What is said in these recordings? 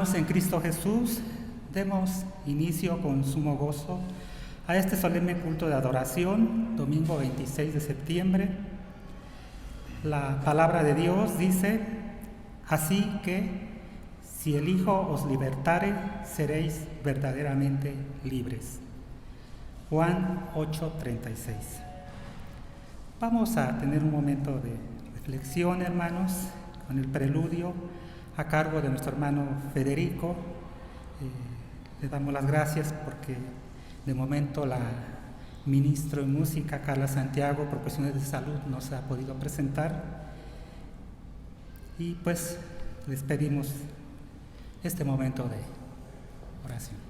Hermanos en Cristo Jesús, demos inicio con sumo gozo a este solemne culto de adoración, domingo 26 de septiembre. La palabra de Dios dice: así que, si el Hijo os libertare, seréis verdaderamente libres. Juan 8:36. Vamos a tener un momento de reflexión, hermanos, con el preludio a cargo de nuestro hermano Federico. Le damos las gracias porque de momento la ministro en música, Carla Santiago, por cuestiones de salud, no se ha podido presentar. Y pues les pedimos este momento de oración.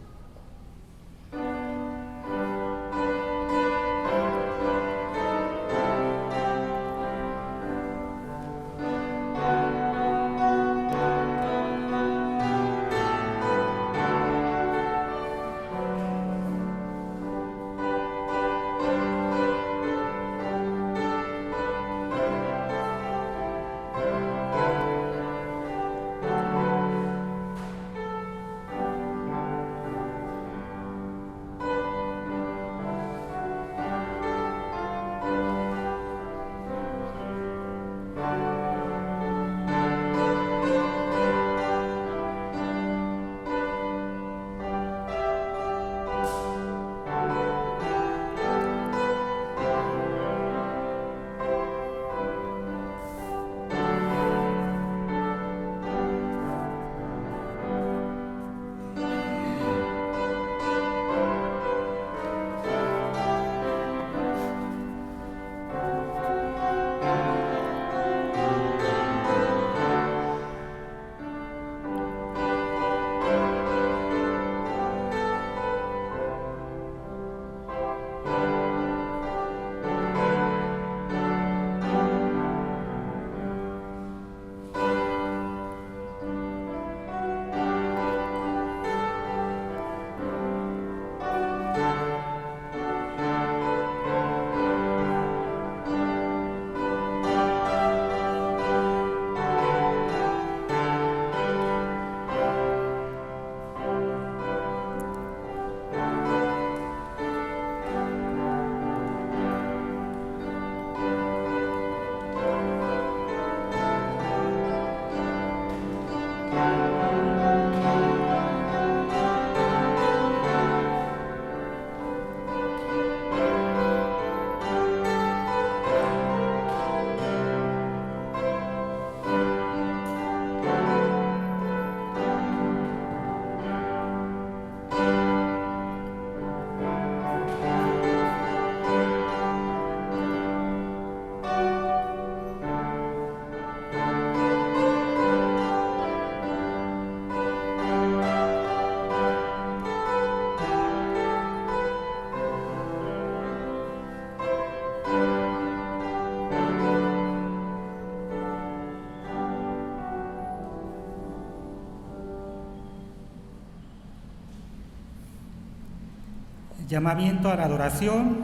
Llamamiento a la adoración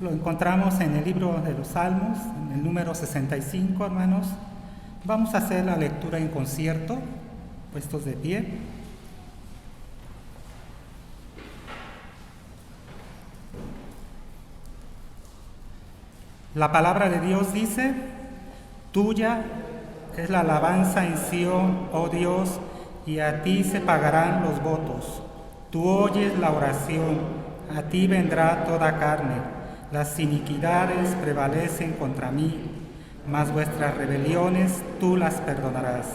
lo encontramos en el libro de los Salmos, en el número 65, hermanos. Vamos a hacer la lectura en concierto, puestos de pie. La palabra de Dios dice: tuya es la alabanza en Sión, oh Dios, y a ti se pagarán los votos. Tú oyes la oración. A ti vendrá toda carne, las iniquidades prevalecen contra mí, mas vuestras rebeliones tú las perdonarás.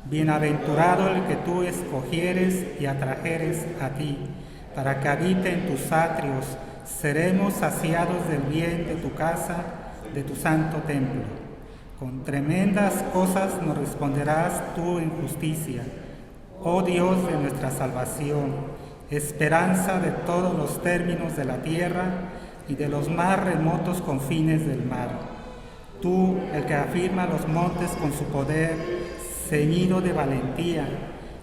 Bienaventurado el que tú escogieres y atrajeres a ti, para que habite en tus atrios. Seremos saciados del bien de tu casa, de tu santo templo. Con tremendas cosas nos responderás tú en justicia, oh Dios de nuestra salvación, esperanza de todos los términos de la tierra y de los más remotos confines del mar. Tú, el que afirma los montes con su poder, ceñido de valentía,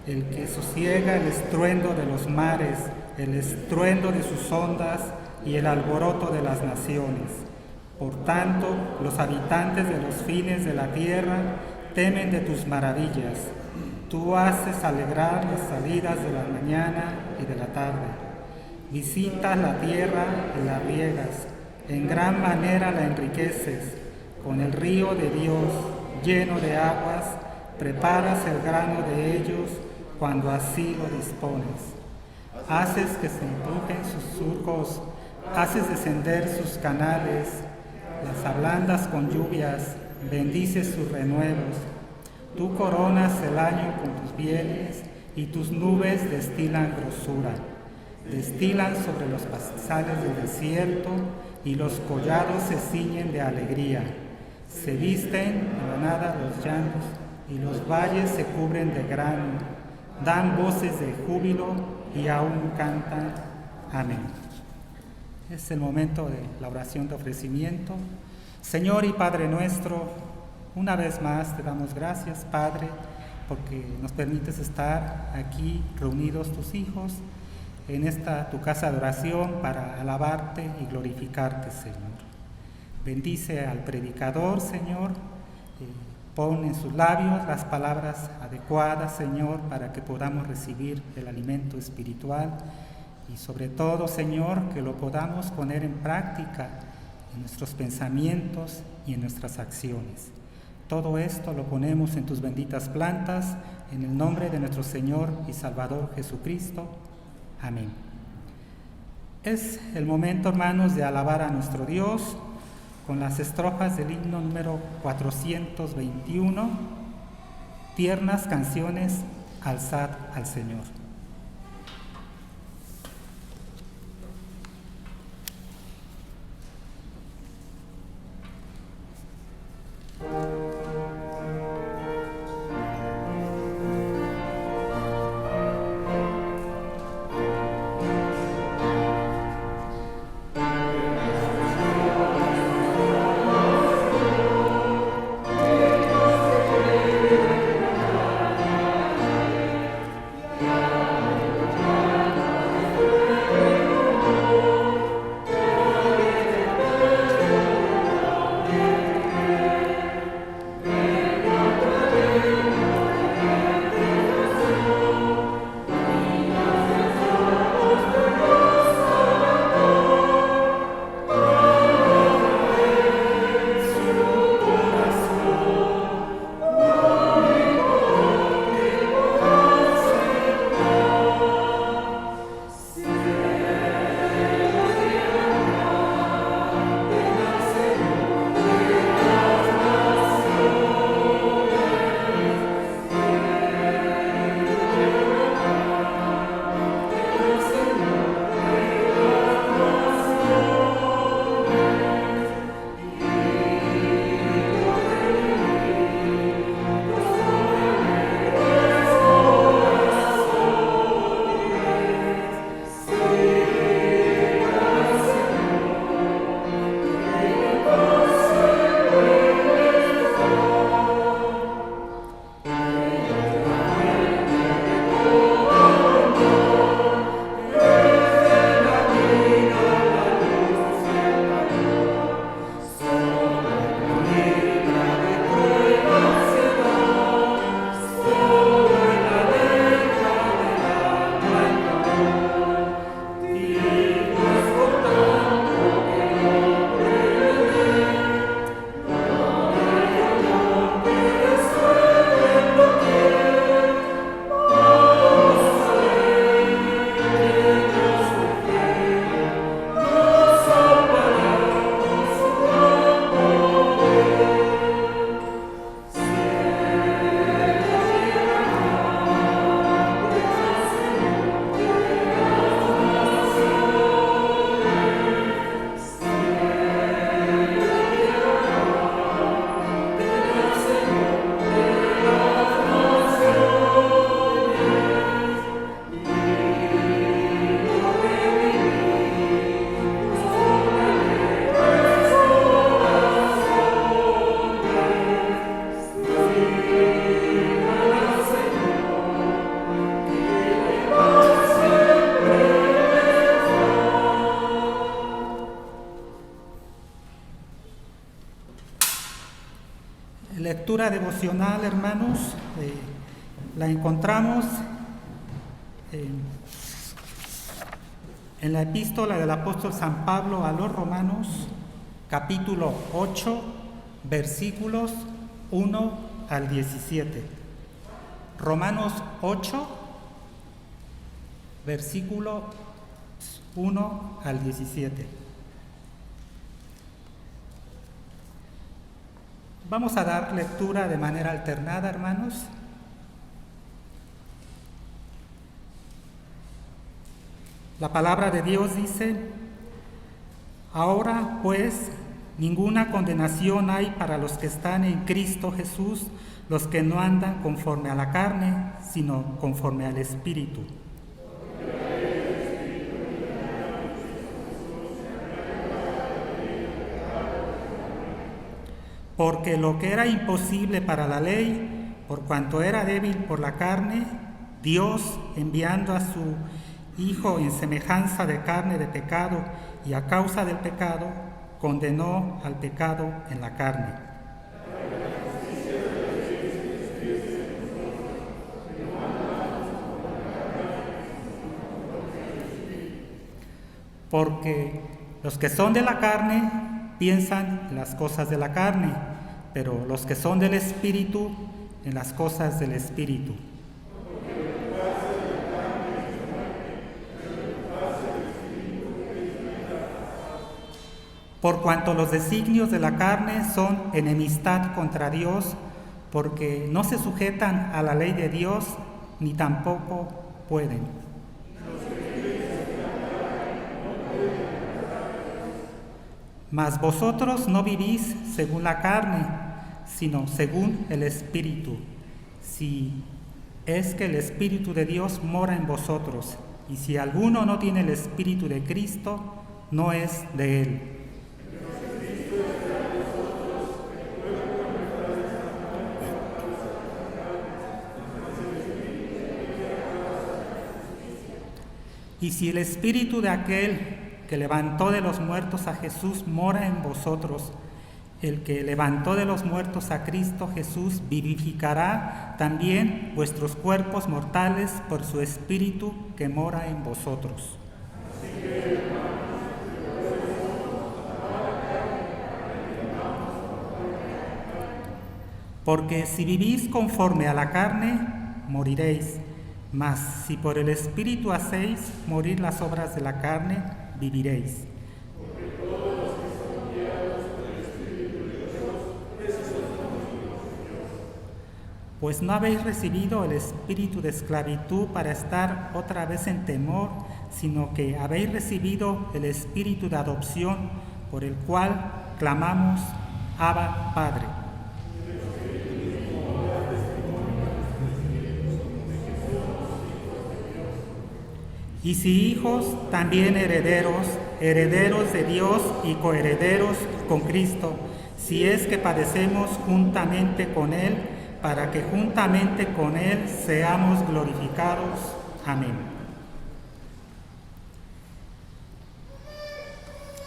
el que sosiega el estruendo de los mares, el estruendo de sus ondas y el alboroto de las naciones. Por tanto, los habitantes de los fines de la tierra temen de tus maravillas. Tú haces alegrar las salidas de la mañana y de la tarde. Visitas la tierra y la riegas. En gran manera la enriqueces. Con el río de Dios lleno de aguas, preparas el grano de ellos cuando así lo dispones. Haces que se empujen sus surcos, haces descender sus canales, las ablandas con lluvias, bendices sus renuevos. Tú coronas el año con tus bienes y tus nubes destilan grosura. Destilan sobre los pastizales del desierto y los collados se ciñen de alegría. Se visten de manada los llanos y los valles se cubren de grano. Dan voces de júbilo y aún cantan. Amén. Es el momento de la oración de ofrecimiento. Señor y Padre nuestro, una vez más te damos gracias, Padre, porque nos permites estar aquí reunidos tus hijos en esta tu casa de oración para alabarte y glorificarte, Señor. Bendice al predicador, Señor. Pon en sus labios las palabras adecuadas, Señor, para que podamos recibir el alimento espiritual y sobre todo, Señor, que lo podamos poner en práctica en nuestros pensamientos y en nuestras acciones. Todo esto lo ponemos en tus benditas plantas, en el nombre de nuestro Señor y Salvador Jesucristo. Amén. Es el momento, hermanos, de alabar a nuestro Dios con las estrofas del himno número 421, tiernas canciones, alzad al Señor. Lectura devocional, hermanos. la encontramos en la epístola del apóstol San Pablo a los Romanos, capítulo 8, versículos 1 al 17. Romanos 8, versículo 1 al 17. Vamos a dar lectura de manera alternada, hermanos. La palabra de Dios dice: ahora pues ninguna condenación hay para los que están en Cristo Jesús, los que no andan conforme a la carne, sino conforme al Espíritu. Porque lo que era imposible para la ley, por cuanto era débil por la carne, Dios, enviando a su Hijo en semejanza de carne de pecado, y a causa del pecado, condenó al pecado en la carne. Porque los que son de la carne piensan en las cosas de la carne, pero los que son del Espíritu en las cosas del Espíritu. Por cuanto los designios de la carne son enemistad contra Dios, porque no se sujetan a la ley de Dios, ni tampoco pueden. Mas vosotros no vivís según la carne, sino según el Espíritu, si es que el Espíritu de Dios mora en vosotros. Y si alguno no tiene el Espíritu de Cristo, no es de él. Y si el Espíritu de aquel que levantó de los muertos a Jesús mora en vosotros, el que levantó de los muertos a Cristo Jesús vivificará también vuestros cuerpos mortales por su Espíritu que mora en vosotros. Porque si vivís conforme a la carne, moriréis. Mas si por el Espíritu hacéis morir las obras de la carne, viviréis. Pues no habéis recibido el espíritu de esclavitud para estar otra vez en temor, sino que habéis recibido el espíritu de adopción, por el cual clamamos: Abba, Padre. Y si hijos, también herederos, herederos de Dios y coherederos con Cristo, si es que padecemos juntamente con Él, para que juntamente con Él seamos glorificados. Amén.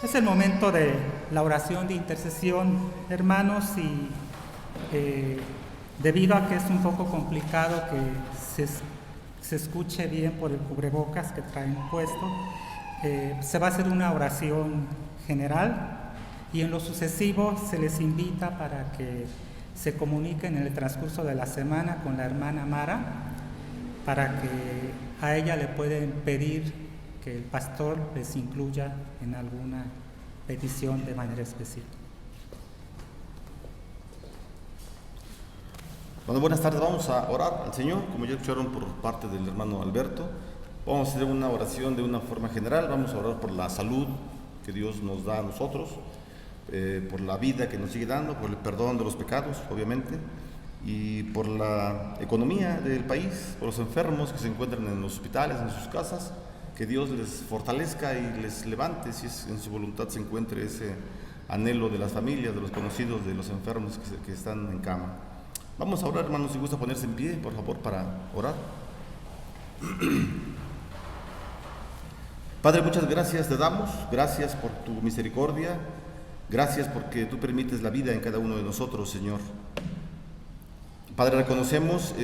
Es el momento de la oración de intercesión, hermanos, y debido a que es un poco complicado que se escuche bien por el cubrebocas que traen puesto, se va a hacer una oración general y en lo sucesivo se les invita para que se comuniquen en el transcurso de la semana con la hermana Mara, para que a ella le pueden pedir que el pastor les incluya en alguna petición de manera específica. Bueno, buenas tardes, vamos a orar al Señor, como ya escucharon por parte del hermano Alberto. Vamos a hacer una oración de una forma general, vamos a orar por la salud que Dios nos da a nosotros, por la vida que nos sigue dando, por el perdón de los pecados, obviamente, y por la economía del país, por los enfermos que se encuentran en los hospitales, en sus casas, que Dios les fortalezca y les levante, si es en su voluntad se encuentre ese anhelo de las familias, de los conocidos, de los enfermos que están en cama. Vamos a orar, hermanos, si gusta ponerse en pie, por favor, para orar. Padre, muchas gracias te damos, gracias por tu misericordia, gracias porque tú permites la vida en cada uno de nosotros, Señor. Padre, reconocemos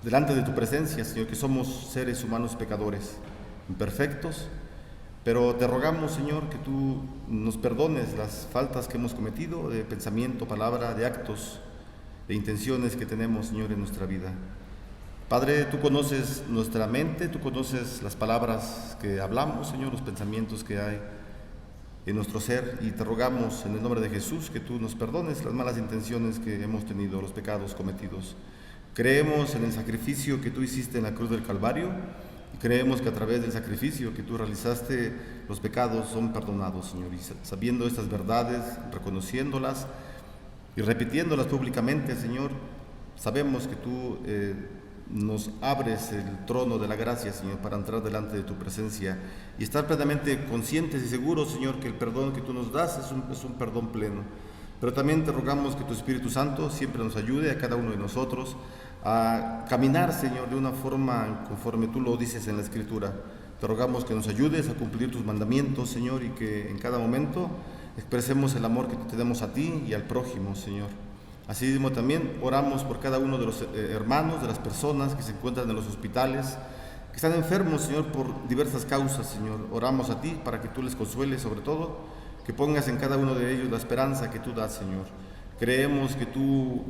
delante de tu presencia, Señor, que somos seres humanos pecadores, imperfectos, pero te rogamos, Señor, que tú nos perdones las faltas que hemos cometido de pensamiento, palabra, de actos, de intenciones que tenemos, Señor, en nuestra vida. Padre, tú conoces nuestra mente, tú conoces las palabras que hablamos, Señor, los pensamientos que hay en nuestro ser, y te rogamos en el nombre de Jesús que tú nos perdones las malas intenciones que hemos tenido, los pecados cometidos. Creemos en el sacrificio que tú hiciste en la cruz del Calvario y creemos que a través del sacrificio que tú realizaste los pecados son perdonados, Señor, y sabiendo estas verdades, reconociéndolas y repitiéndolas públicamente, Señor, sabemos que tú nos abres el trono de la gracia, Señor, para entrar delante de tu presencia y estar plenamente conscientes y seguros, Señor, que el perdón que tú nos das es un perdón pleno. Pero también te rogamos que tu Espíritu Santo siempre nos ayude a cada uno de nosotros a caminar, Señor, de una forma conforme tú lo dices en la Escritura. Te rogamos que nos ayudes a cumplir tus mandamientos, Señor, y que en cada momento expresemos el amor que te tenemos a ti y al prójimo, Señor. Así mismo también oramos por cada uno de los hermanos, de las personas que se encuentran en los hospitales, que están enfermos, Señor, por diversas causas, Señor. Oramos a ti para que tú les consueles, sobre todo, que pongas en cada uno de ellos la esperanza que tú das, Señor. Creemos que tú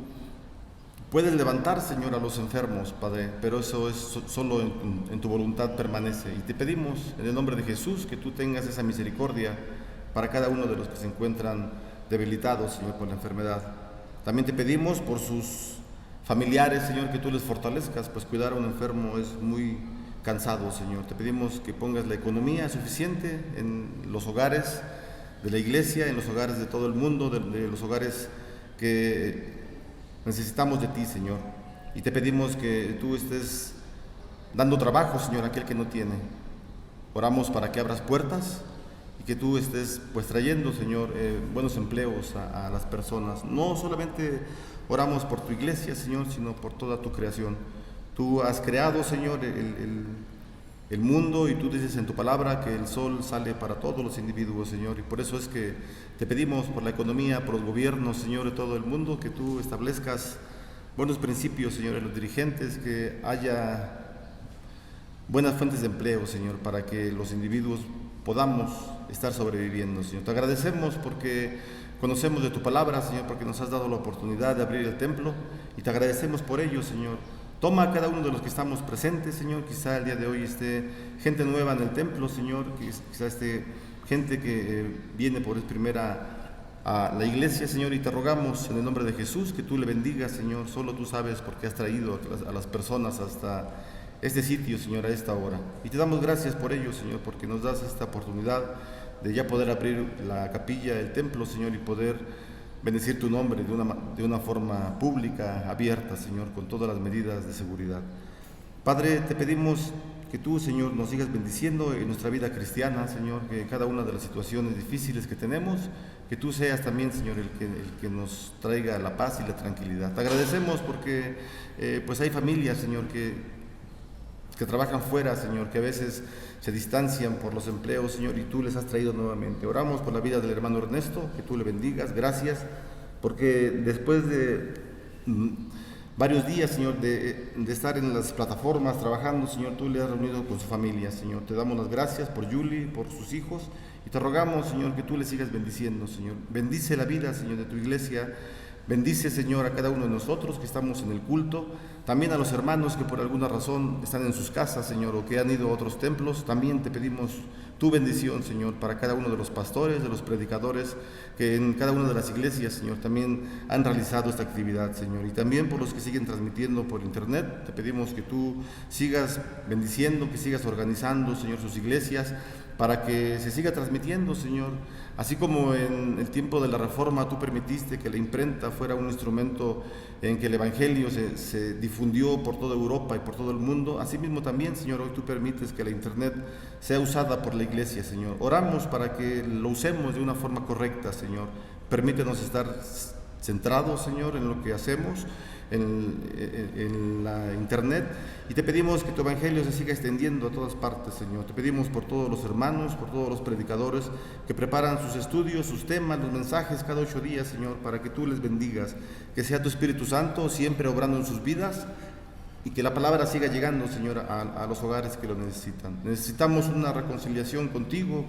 puedes levantar, Señor, a los enfermos, Padre, pero eso es solo en tu voluntad permanece. Y te pedimos, en el nombre de Jesús, que tú tengas esa misericordia para cada uno de los que se encuentran debilitados, Señor, por la enfermedad. También te pedimos por sus familiares, Señor, que tú les fortalezcas, pues cuidar a un enfermo es muy cansado, Señor. Te pedimos que pongas la economía suficiente en los hogares de la iglesia, en los hogares de todo el mundo, de los hogares que necesitamos de ti, Señor. Y te pedimos que tú estés dando trabajo, Señor, a aquel que no tiene. Oramos para que abras puertas y que tú estés pues trayendo, Señor, buenos empleos a las personas. No solamente oramos por tu iglesia, Señor, sino por toda tu creación. Tú has creado, Señor, el mundo, y tú dices en tu palabra que el sol sale para todos los individuos, Señor, y por eso es que te pedimos por la economía, por los gobiernos, Señor, de todo el mundo, que tú establezcas buenos principios, Señor, en los dirigentes, que haya buenas fuentes de empleo, Señor, para que los individuos podamos estar sobreviviendo, Señor. Te agradecemos porque conocemos de tu palabra, Señor, porque nos has dado la oportunidad de abrir el templo, y te agradecemos por ello, Señor. Toma a cada uno de los que estamos presentes, Señor. Quizá el día de hoy esté gente nueva en el templo, Señor. Quizá esté gente que viene por vez primera a la iglesia, Señor. Y te rogamos en el nombre de Jesús que tú le bendigas, Señor. Solo tú sabes por qué has traído a las personas hasta este sitio, Señor, a esta hora. Y te damos gracias por ello, Señor, porque nos das esta oportunidad de ya poder abrir la capilla, el templo, Señor, y poder bendecir tu nombre de una forma pública, abierta, Señor, con todas las medidas de seguridad. Padre, te pedimos que tú, Señor, nos sigas bendiciendo en nuestra vida cristiana, Señor, que en cada una de las situaciones difíciles que tenemos, que tú seas también, Señor, el que nos traiga la paz y la tranquilidad. Te agradecemos porque pues hay familias, Señor, que trabajan fuera, Señor, que a veces se distancian por los empleos, Señor, y tú les has traído nuevamente. Oramos por la vida del hermano Ernesto, que tú le bendigas. Gracias, porque después de varios días, Señor, de estar en las plataformas trabajando, Señor, tú le has reunido con su familia, Señor. Te damos las gracias por Yuli, por sus hijos, y te rogamos, Señor, que tú le sigas bendiciendo, Señor. Bendice la vida, Señor, de tu iglesia. Bendice, Señor, a cada uno de nosotros que estamos en el culto, también a los hermanos que por alguna razón están en sus casas, Señor, o que han ido a otros templos. También te pedimos tu bendición, Señor, para cada uno de los pastores, de los predicadores, que en cada una de las iglesias, Señor, también han realizado esta actividad, Señor. Y también por los que siguen transmitiendo por internet, te pedimos que tú sigas bendiciendo, que sigas organizando, Señor, sus iglesias, para que se siga transmitiendo, Señor. Así como en el tiempo de la Reforma tú permitiste que la imprenta fuera un instrumento en que el Evangelio se difundió por toda Europa y por todo el mundo, así mismo también, Señor, hoy tú permites que la internet sea usada por la iglesia, Señor. Oramos para que lo usemos de una forma correcta, Señor. Permítenos estar centrados, Señor, en lo que hacemos en la internet, y te pedimos que tu evangelio se siga extendiendo a todas partes, Señor. Te pedimos por todos los hermanos, por todos los predicadores que preparan sus estudios, sus temas, los mensajes cada 8 días, Señor, para que tú les bendigas, que sea tu Espíritu Santo siempre obrando en sus vidas y que la palabra siga llegando, Señor, a los hogares que lo necesitan. Necesitamos una reconciliación contigo,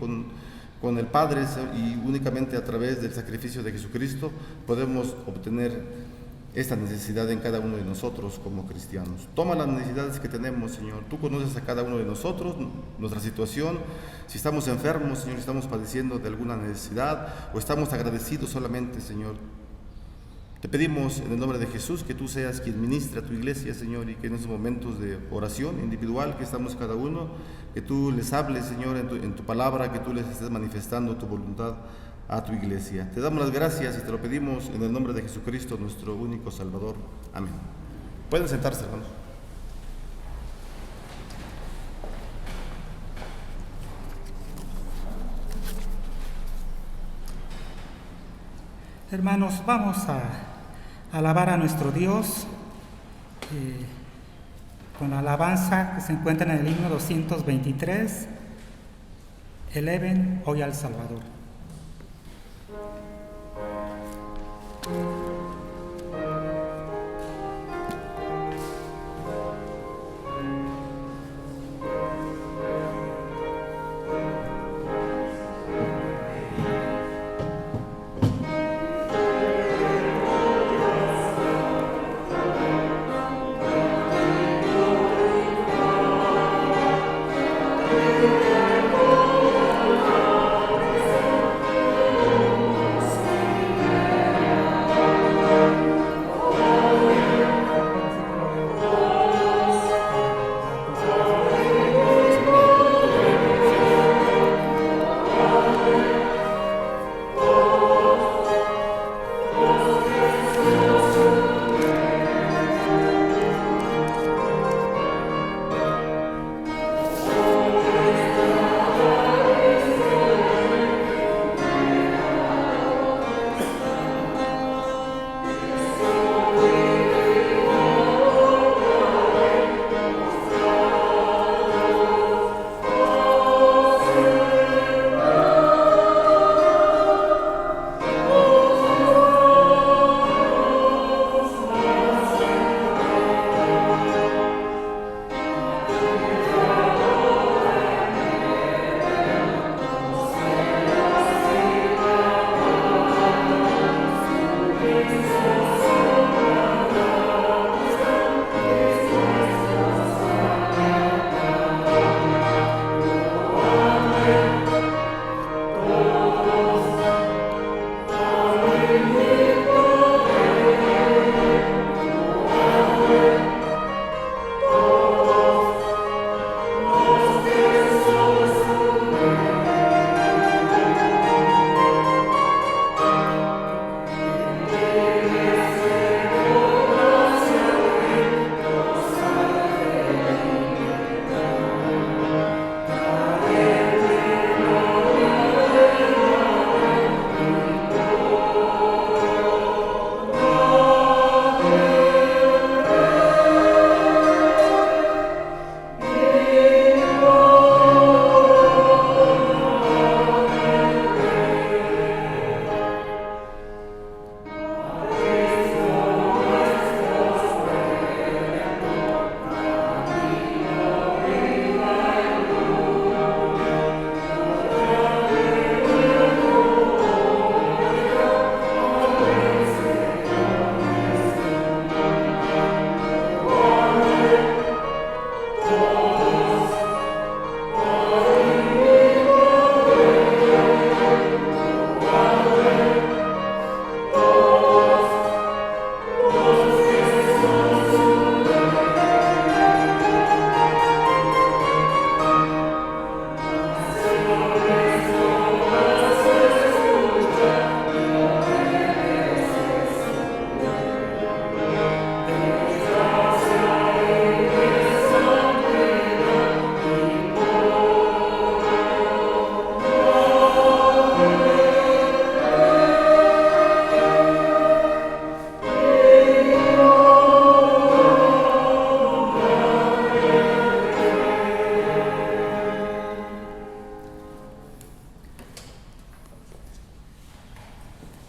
con el Padre, y únicamente a través del sacrificio de Jesucristo podemos obtener esta necesidad en cada uno de nosotros como cristianos. Toma las necesidades que tenemos, Señor. Tú conoces a cada uno de nosotros, nuestra situación, si estamos enfermos, Señor, si estamos padeciendo de alguna necesidad o estamos agradecidos solamente, Señor. Te pedimos en el nombre de Jesús que tú seas quien ministre a tu iglesia, Señor, y que en esos momentos de oración individual que estamos cada uno, que tú les hables, Señor, en tu palabra, que tú les estés manifestando tu voluntad a tu iglesia. Te damos las gracias y te lo pedimos en el nombre de Jesucristo, nuestro único Salvador. Amén. Pueden sentarse, hermanos. Hermanos, vamos a alabar a nuestro Dios con la alabanza que se encuentra en el himno 223, Eleven hoy al Salvador.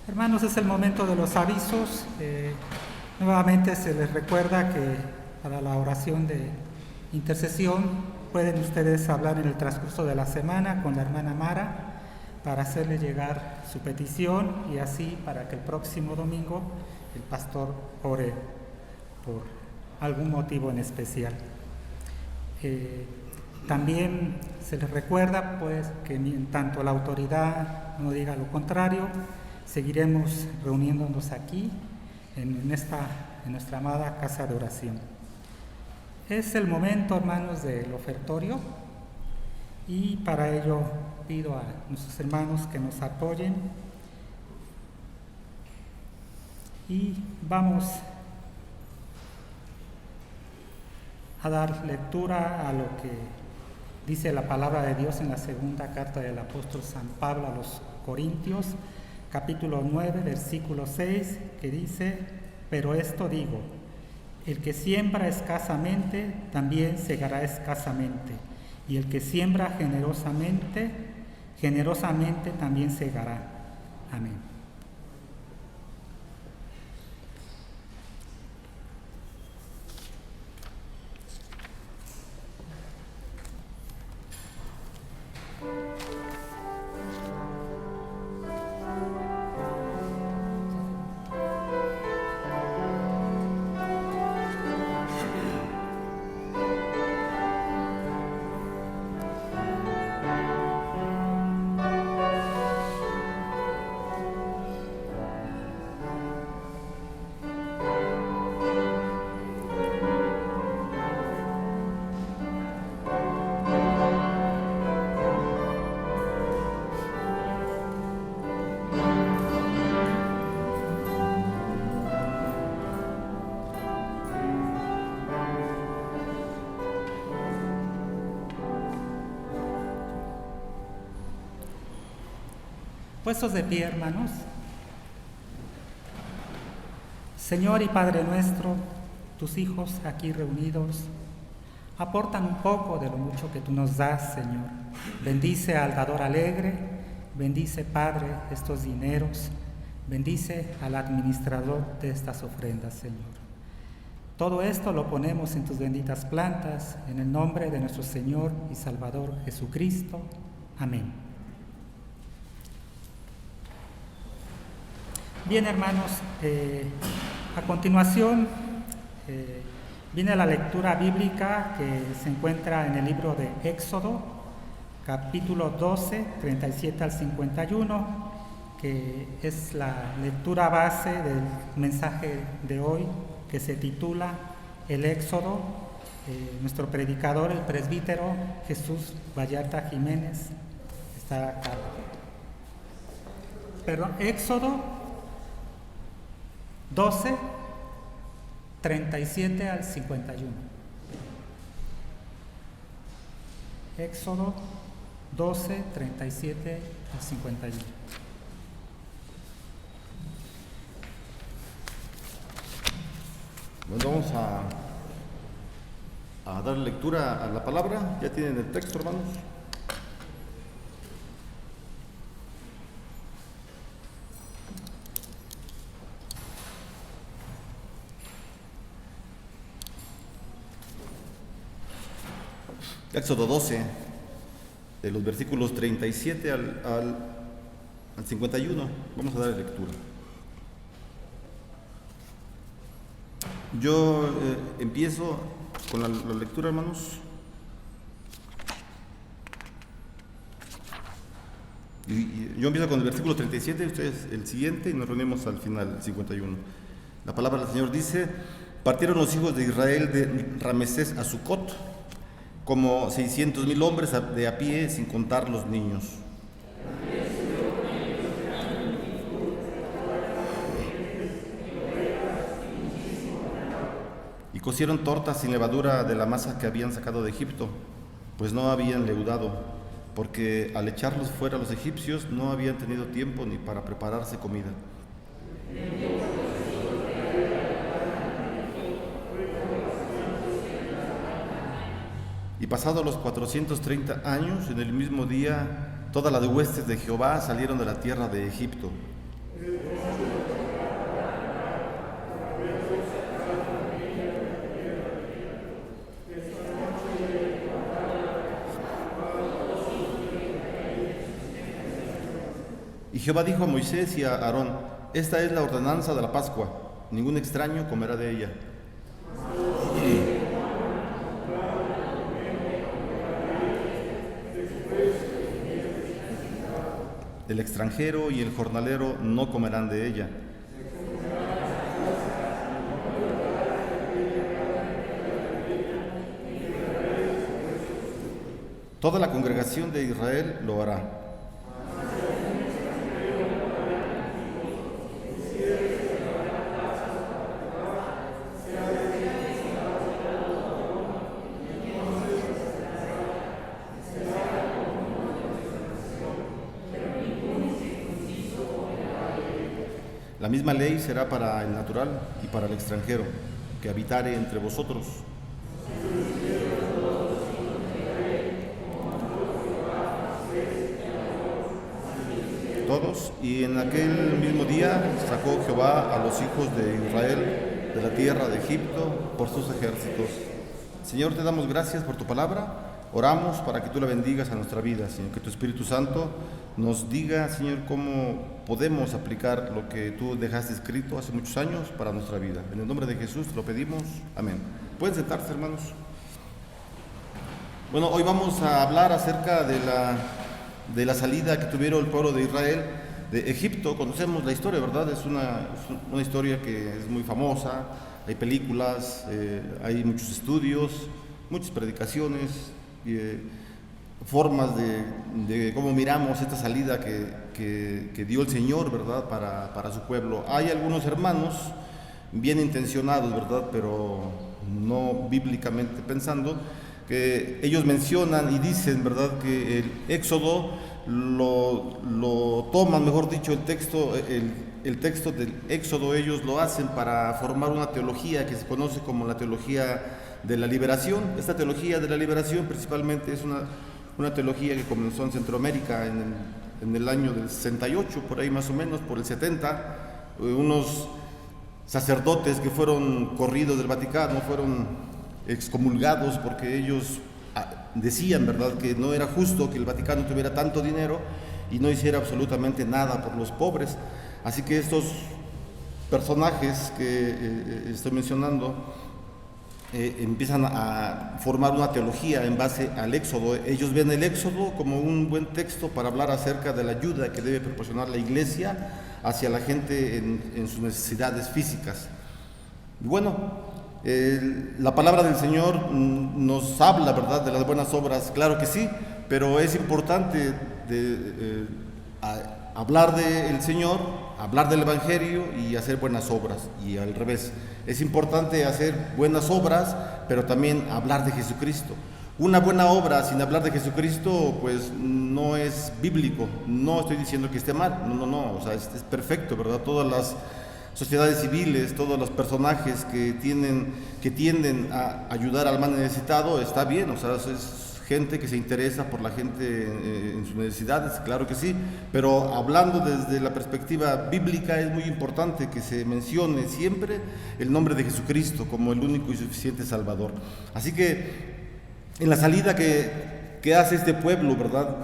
Hermanos, es el momento de los avisos. Nuevamente se les recuerda que para la oración de intercesión, pueden ustedes hablar en el transcurso de la semana con la hermana Mara para hacerle llegar su petición y así para que el próximo domingo el pastor ore por algún motivo en especial. También se les recuerda pues que en tanto la autoridad no diga lo contrario, seguiremos reuniéndonos aquí en nuestra amada casa de oración. Es el momento, hermanos, del ofertorio y para ello pido a nuestros hermanos que nos apoyen y vamos a dar lectura a lo que dice la palabra de Dios en la segunda carta del apóstol San Pablo a los Corintios, capítulo 9, versículo 6, que dice: pero esto digo, el que siembra escasamente, también segará escasamente, y el que siembra generosamente, generosamente también segará. Amén. Puestos de pie, hermanos. Señor y Padre nuestro, tus hijos aquí reunidos aportan un poco de lo mucho que tú nos das, Señor. Bendice al dador alegre, bendice, Padre, estos dineros, bendice al administrador de estas ofrendas, Señor. Todo esto lo ponemos en tus benditas plantas, en el nombre de nuestro Señor y Salvador Jesucristo. Amén. Bien, hermanos, a continuación viene la lectura bíblica que se encuentra en el libro de Éxodo, capítulo 12, 37 al 51, que es la lectura base del mensaje de hoy, que se titula El Éxodo. Nuestro predicador, el presbítero Jesús Vallarta Jiménez, está acá. Perdón, Éxodo 12, 37 al 51. Éxodo 12, 37 al 51. Bueno, vamos a dar lectura a la palabra. ¿Ya tienen el texto, hermanos? Éxodo 12, de los versículos 37 al 51. Vamos a dar lectura. Yo empiezo con la lectura, hermanos. Yo empiezo con el versículo 37, ustedes el siguiente, y nos reunimos al final, el 51. La palabra del Señor dice: partieron los hijos de Israel de Ramesés a Sucot, como 600,000 hombres de a pie, sin contar los niños. Y cocieron tortas sin levadura de la masa que habían sacado de Egipto, pues no habían leudado, porque al echarlos fuera los egipcios no habían tenido tiempo ni para prepararse comida. Y pasados los 430 años, en el mismo día, todas las huestes de Jehová salieron de la tierra de Egipto. Y Jehová dijo a Moisés y a Aarón: esta es la ordenanza de la Pascua, ningún extraño comerá de ella. El extranjero y el jornalero no comerán de ella. Toda la congregación de Israel lo hará. La misma ley será para el natural y para el extranjero, que habitare entre vosotros. Todos, y en aquel mismo día sacó Jehová a los hijos de Israel de la tierra de Egipto por sus ejércitos. Señor, te damos gracias por tu palabra. Oramos para que tú la bendigas a nuestra vida, Señor, que tu Espíritu Santo nos diga, Señor, cómo podemos aplicar lo que tú dejaste escrito hace muchos años para nuestra vida. En el nombre de Jesús te lo pedimos. Amén. ¿Pueden sentarse, hermanos? Bueno, hoy vamos a hablar acerca de la salida que tuvieron el pueblo de Israel de Egipto. Conocemos la historia, ¿verdad? Es una historia que es muy famosa. Hay películas, hay muchos estudios, muchas predicaciones, formas de cómo miramos esta salida que dio el Señor, ¿verdad? Para su pueblo. Hay algunos hermanos bien intencionados, ¿verdad? Pero no bíblicamente pensando, que ellos mencionan y dicen, ¿verdad?, que el Éxodo lo toman, mejor dicho, el texto del Éxodo ellos lo hacen para formar una teología que se conoce como la teología de la liberación. Esta teología de la liberación principalmente es una teología que comenzó en Centroamérica en el año del 68, por ahí más o menos, por el 70, unos sacerdotes que fueron corridos del Vaticano, fueron excomulgados porque ellos decían, ¿verdad?, que no era justo que el Vaticano tuviera tanto dinero y no hiciera absolutamente nada por los pobres. Así que estos personajes que estoy mencionando empiezan a formar una teología en base al Éxodo. Ellos ven el Éxodo como un buen texto para hablar acerca de la ayuda que debe proporcionar la iglesia hacia la gente en sus necesidades físicas. Y bueno, la palabra del Señor nos habla, ¿verdad?, de las buenas obras, claro que sí, pero es importante hablar del Señor, hablar del Evangelio y hacer buenas obras, y al revés. Es importante hacer buenas obras, pero también hablar de Jesucristo. Una buena obra sin hablar de Jesucristo, pues no es bíblico. No estoy diciendo que esté mal, no, o sea, es perfecto, ¿verdad? Todas las sociedades civiles, todos los personajes que tienden a ayudar al más necesitado, está bien, o sea, es gente que se interesa por la gente en sus necesidades, claro que sí, pero hablando desde la perspectiva bíblica es muy importante que se mencione siempre el nombre de Jesucristo como el único y suficiente Salvador. Así que en la salida que hace este pueblo, ¿verdad?,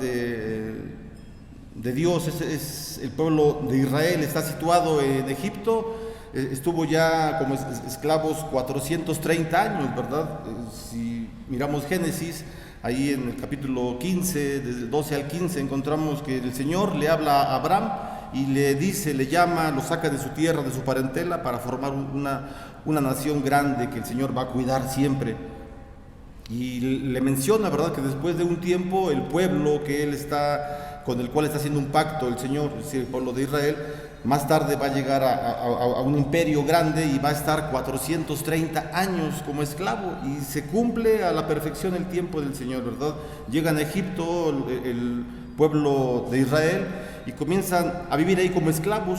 de Dios, es el pueblo de Israel, está situado en Egipto, estuvo ya como esclavos 430 años, ¿verdad? Si miramos Génesis, ahí en el capítulo 15, desde 12 al 15, encontramos que el Señor le habla a Abraham y le dice, le llama, lo saca de su tierra, de su parentela, para formar una nación grande que el Señor va a cuidar siempre. Y le menciona, ¿verdad?, que después de un tiempo el pueblo con el cual está haciendo un pacto el Señor, es decir, el pueblo de Israel, más tarde va a llegar a un imperio grande y va a estar 430 años como esclavo, y se cumple a la perfección el tiempo del Señor, ¿verdad? Llegan a Egipto el pueblo de Israel y comienzan a vivir ahí como esclavos,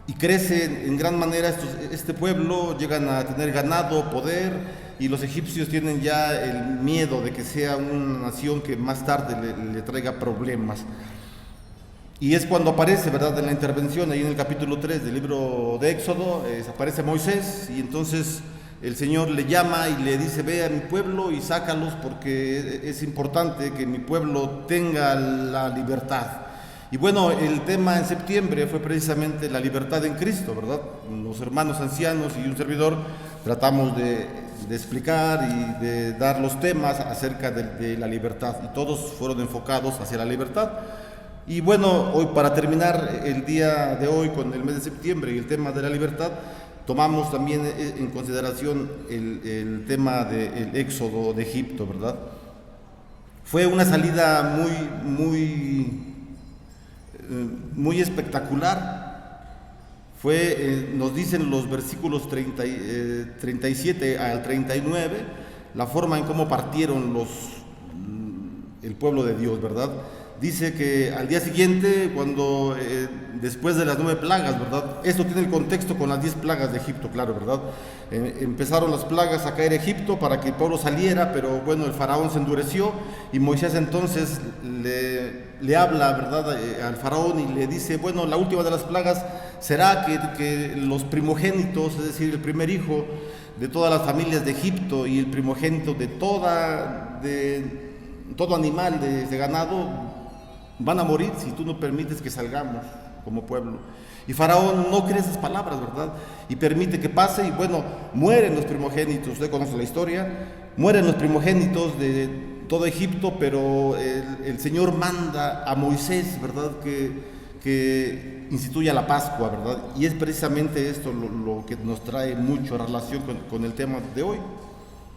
y crece en gran manera este pueblo, llegan a tener ganado, poder, y los egipcios tienen ya el miedo de que sea una nación que más tarde le traiga problemas. Y es cuando aparece, ¿verdad?, en la intervención, ahí en el capítulo 3 del libro de Éxodo, aparece Moisés, y entonces el Señor le llama y le dice, ve a mi pueblo y sácalos porque es importante que mi pueblo tenga la libertad. Y bueno, el tema en septiembre fue precisamente la libertad en Cristo, ¿verdad? Los hermanos ancianos y un servidor tratamos de explicar y de dar los temas acerca de la libertad, y todos fueron enfocados hacia la libertad. Y bueno, hoy, para terminar el día de hoy con el mes de septiembre y el tema de la libertad, tomamos también en consideración el tema del éxodo de Egipto, ¿verdad? Fue una salida muy espectacular. Nos dicen los versículos 37 al 39, la forma en cómo partieron el pueblo de Dios, ¿verdad? Dice que al día siguiente, después de las 9 plagas, ¿verdad? Esto tiene el contexto con las 10 plagas de Egipto, claro, ¿verdad? Empezaron las plagas a caer a Egipto para que el pueblo saliera, pero bueno, el faraón se endureció, y Moisés entonces le habla, ¿verdad?, al faraón, y le dice, bueno, la última de las plagas será que los primogénitos, es decir, el primer hijo de todas las familias de Egipto y el primogénito de todo animal de ganado van a morir si tú no permites que salgamos como pueblo. Y Faraón no cree esas palabras, ¿verdad? Y permite que pase, y bueno, mueren los primogénitos. Usted conoce la historia, mueren los primogénitos de todo Egipto, pero el Señor manda a Moisés, ¿verdad?, que instituya la Pascua, ¿verdad? Y es precisamente esto lo que nos trae mucho relación con el tema de hoy.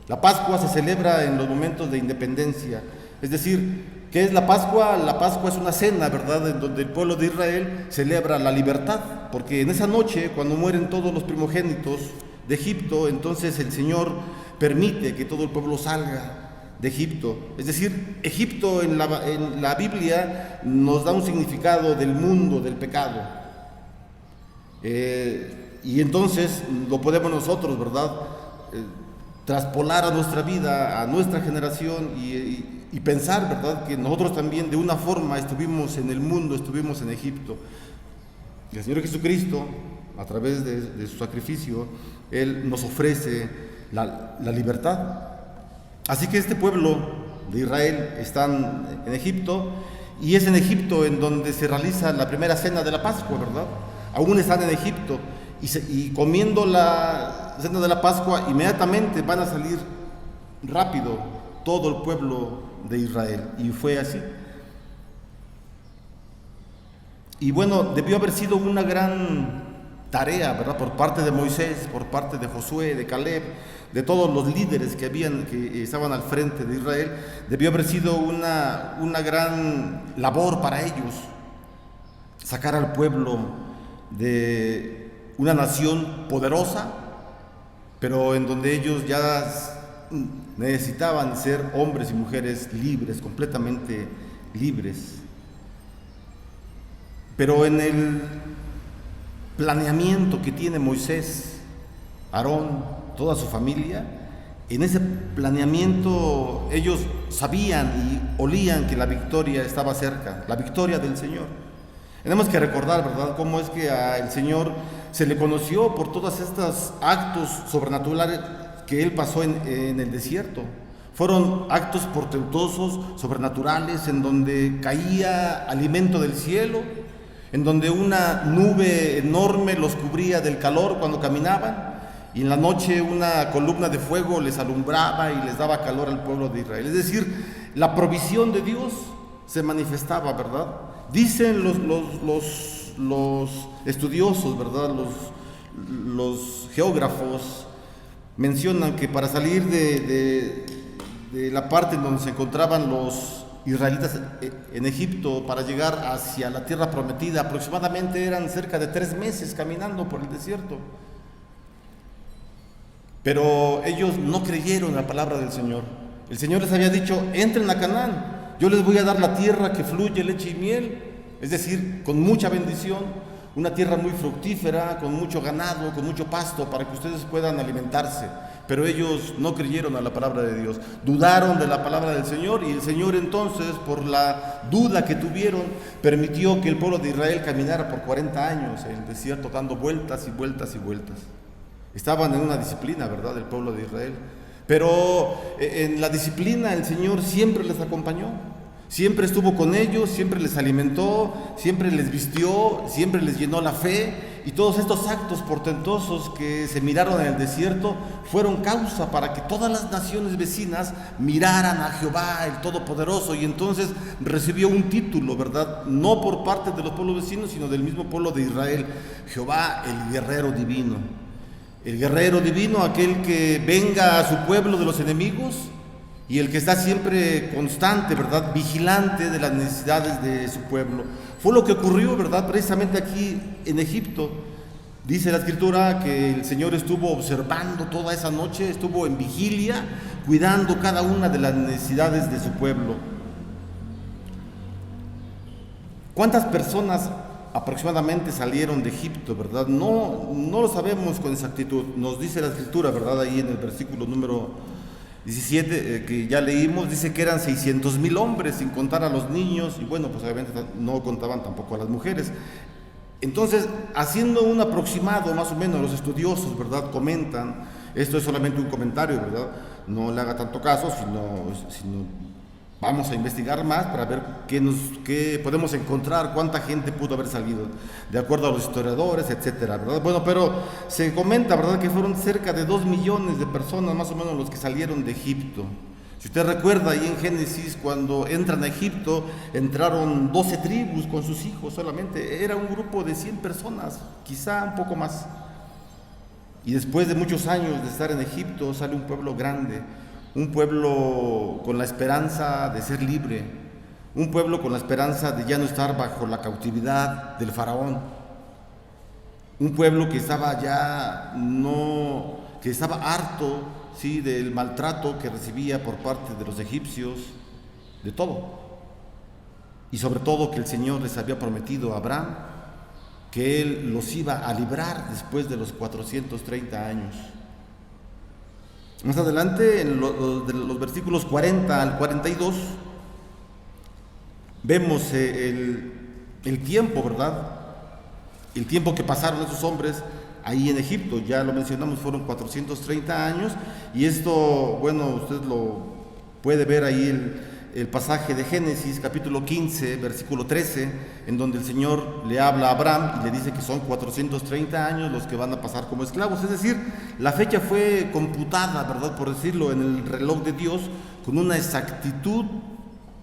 La Pascua se celebra en los momentos de independencia, es decir, ¿qué es la Pascua? La Pascua es una cena, ¿verdad?, en donde el pueblo de Israel celebra la libertad, porque en esa noche, cuando mueren todos los primogénitos de Egipto, entonces el Señor permite que todo el pueblo salga de Egipto. Es decir, Egipto en la Biblia nos da un significado del mundo, del pecado. Y entonces lo podemos nosotros, ¿verdad?, traspolar a nuestra vida, a nuestra generación, y pensar, ¿verdad?, que nosotros también de una forma estuvimos en el mundo, estuvimos en Egipto. Y el Señor Jesucristo, a través de su sacrificio, Él nos ofrece la libertad. Así que este pueblo de Israel está en Egipto, y es en Egipto en donde se realiza la primera cena de la Pascua, ¿verdad? Aún están en Egipto, y comiendo la cena de la Pascua, inmediatamente van a salir rápido todo el pueblo de Israel, y fue así. Y bueno, debió haber sido una gran tarea, ¿verdad?, por parte de Moisés, por parte de Josué, de Caleb, de todos los líderes que estaban al frente de Israel. Debió haber sido una gran labor para ellos, sacar al pueblo de una nación poderosa, pero en donde ellos ya necesitaban ser hombres y mujeres libres, completamente libres. Pero en el planeamiento que tiene Moisés, Aarón, toda su familia, en ese planeamiento ellos sabían y olían que la victoria estaba cerca, la victoria del Señor. Tenemos que recordar, ¿verdad?, cómo es que al Señor se le conoció por todos estos actos sobrenaturales que Él pasó en el desierto. Fueron actos portentosos, sobrenaturales, en donde caía alimento del cielo, en donde una nube enorme los cubría del calor cuando caminaban, y en la noche una columna de fuego les alumbraba y les daba calor al pueblo de Israel. Es decir, la provisión de Dios se manifestaba, ¿verdad? Dicen los estudiosos, ¿verdad?, los geógrafos, mencionan que para salir de la parte en donde se encontraban los israelitas en Egipto, para llegar hacia la tierra prometida, aproximadamente eran cerca de 3 meses caminando por el desierto. Pero ellos no creyeron en la palabra del Señor. El Señor les había dicho: entren a Canaán, yo les voy a dar la tierra que fluye leche y miel, es decir, con mucha bendición, una tierra muy fructífera, con mucho ganado, con mucho pasto, para que ustedes puedan alimentarse. Pero ellos no creyeron a la palabra de Dios, dudaron de la palabra del Señor, y el Señor entonces, por la duda que tuvieron, permitió que el pueblo de Israel caminara por 40 años en el desierto, dando vueltas y vueltas y vueltas. Estaban en una disciplina, ¿verdad?, del pueblo de Israel. Pero en la disciplina el Señor siempre les acompañó. Siempre estuvo con ellos, siempre les alimentó, siempre les vistió, siempre les llenó la fe, y todos estos actos portentosos que se miraron en el desierto fueron causa para que todas las naciones vecinas miraran a Jehová, el Todopoderoso, y entonces recibió un título, ¿verdad? No por parte de los pueblos vecinos, sino del mismo pueblo de Israel: Jehová, el guerrero divino. El guerrero divino, aquel que venga a su pueblo de los enemigos, y el que está siempre constante, ¿verdad?, vigilante de las necesidades de su pueblo. Fue lo que ocurrió, ¿verdad?, precisamente aquí en Egipto. Dice la Escritura que el Señor estuvo observando toda esa noche, estuvo en vigilia, cuidando cada una de las necesidades de su pueblo. ¿Cuántas personas aproximadamente salieron de Egipto, verdad? No lo sabemos con exactitud. Nos dice la Escritura, ¿verdad?, ahí en el versículo número 17, que ya leímos, dice que eran 600,000 hombres, sin contar a los niños, y bueno, pues obviamente no contaban tampoco a las mujeres. Entonces, haciendo un aproximado, más o menos, los estudiosos, ¿verdad?, comentan, esto es solamente un comentario, ¿verdad?, no le haga tanto caso, sino vamos a investigar más para ver qué podemos encontrar, cuánta gente pudo haber salido, de acuerdo a los historiadores, etcétera, ¿verdad? Bueno, pero se comenta, ¿verdad?, que fueron cerca de 2 millones de personas, más o menos, los que salieron de Egipto. Si usted recuerda, ahí en Génesis, cuando entran a Egipto, entraron 12 tribus con sus hijos solamente. Era un grupo de 100 personas, quizá un poco más. Y después de muchos años de estar en Egipto, sale un pueblo grande, un pueblo con la esperanza de ser libre, un pueblo con la esperanza de ya no estar bajo la cautividad del faraón, un pueblo que estaba harto, sí, del maltrato que recibía por parte de los egipcios, de todo, y sobre todo que el Señor les había prometido a Abraham que Él los iba a librar después de los 430 años. Más adelante, en los versículos 40 al 42, vemos el tiempo, ¿verdad? El tiempo que pasaron esos hombres ahí en Egipto. Ya lo mencionamos, fueron 430 años, y esto, bueno, usted lo puede ver ahí el pasaje de Génesis, capítulo 15, versículo 13, en donde el Señor le habla a Abraham y le dice que son 430 años los que van a pasar como esclavos. Es decir, la fecha fue computada, ¿verdad?, por decirlo, en el reloj de Dios, con una exactitud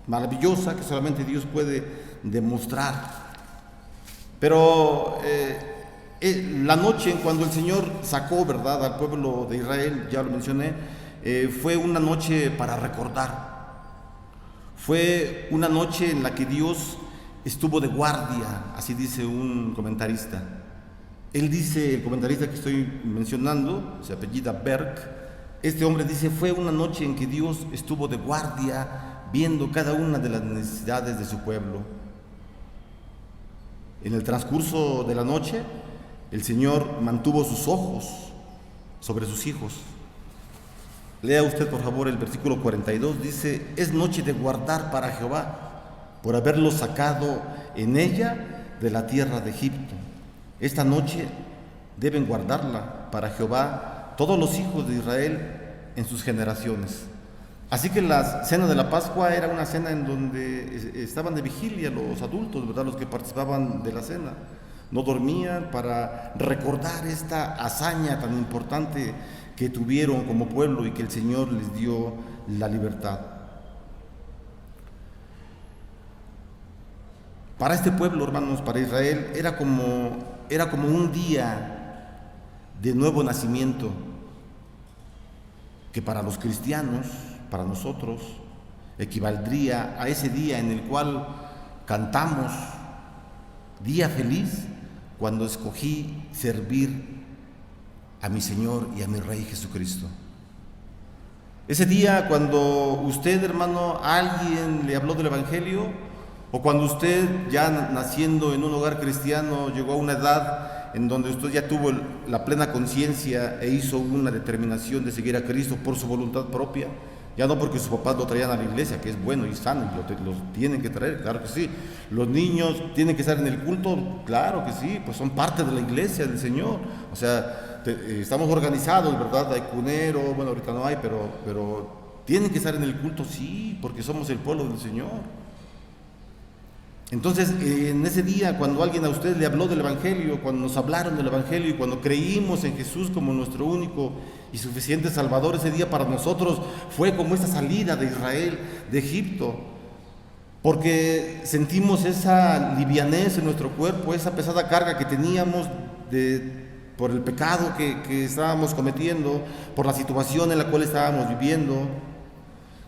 maravillosa que solamente Dios puede demostrar. Pero la noche en cuando el Señor sacó, ¿verdad?, al pueblo de Israel, ya lo mencioné, fue una noche para recordar. Fue una noche en la que Dios estuvo de guardia, así dice un comentarista. Él dice, el comentarista que estoy mencionando, se apellida Berg, este hombre dice: fue una noche en que Dios estuvo de guardia, viendo cada una de las necesidades de su pueblo. En el transcurso de la noche, el Señor mantuvo sus ojos sobre sus hijos. Lea usted, por favor, el versículo 42, dice: es noche de guardar para Jehová, por haberlos sacado en ella de la tierra de Egipto. Esta noche deben guardarla para Jehová todos los hijos de Israel en sus generaciones. Así que la cena de la Pascua era una cena en donde estaban de vigilia los adultos, ¿verdad?, los que participaban de la cena. No dormían para recordar esta hazaña tan importante que tuvieron como pueblo y que el Señor les dio la libertad. Para este pueblo, hermanos, para Israel, era como un día de nuevo nacimiento, que para los cristianos, para nosotros, equivaldría a ese día en el cual cantamos: día feliz cuando escogí servir a mi Señor y a mi Rey Jesucristo. Ese día cuando usted, hermano, a alguien le habló del Evangelio, o cuando usted, ya naciendo en un hogar cristiano, llegó a una edad en donde usted ya tuvo la plena conciencia e hizo una determinación de seguir a Cristo por su voluntad propia, ya no porque sus papás lo traían a la iglesia, que es bueno y sano, y los tienen que traer, claro que sí. Los niños tienen que estar en el culto, claro que sí, pues son parte de la iglesia del Señor. O sea, estamos organizados, ¿verdad? Hay cunero, bueno, ahorita no hay, pero tienen que estar en el culto, sí, porque somos el pueblo del Señor. Entonces, en ese día, cuando alguien a usted le habló del Evangelio, cuando nos hablaron del Evangelio y cuando creímos en Jesús como nuestro único y suficiente Salvador, ese día para nosotros fue como esa salida de Israel, de Egipto, porque sentimos esa livianez en nuestro cuerpo, esa pesada carga que teníamos por el pecado que estábamos cometiendo, por la situación en la cual estábamos viviendo,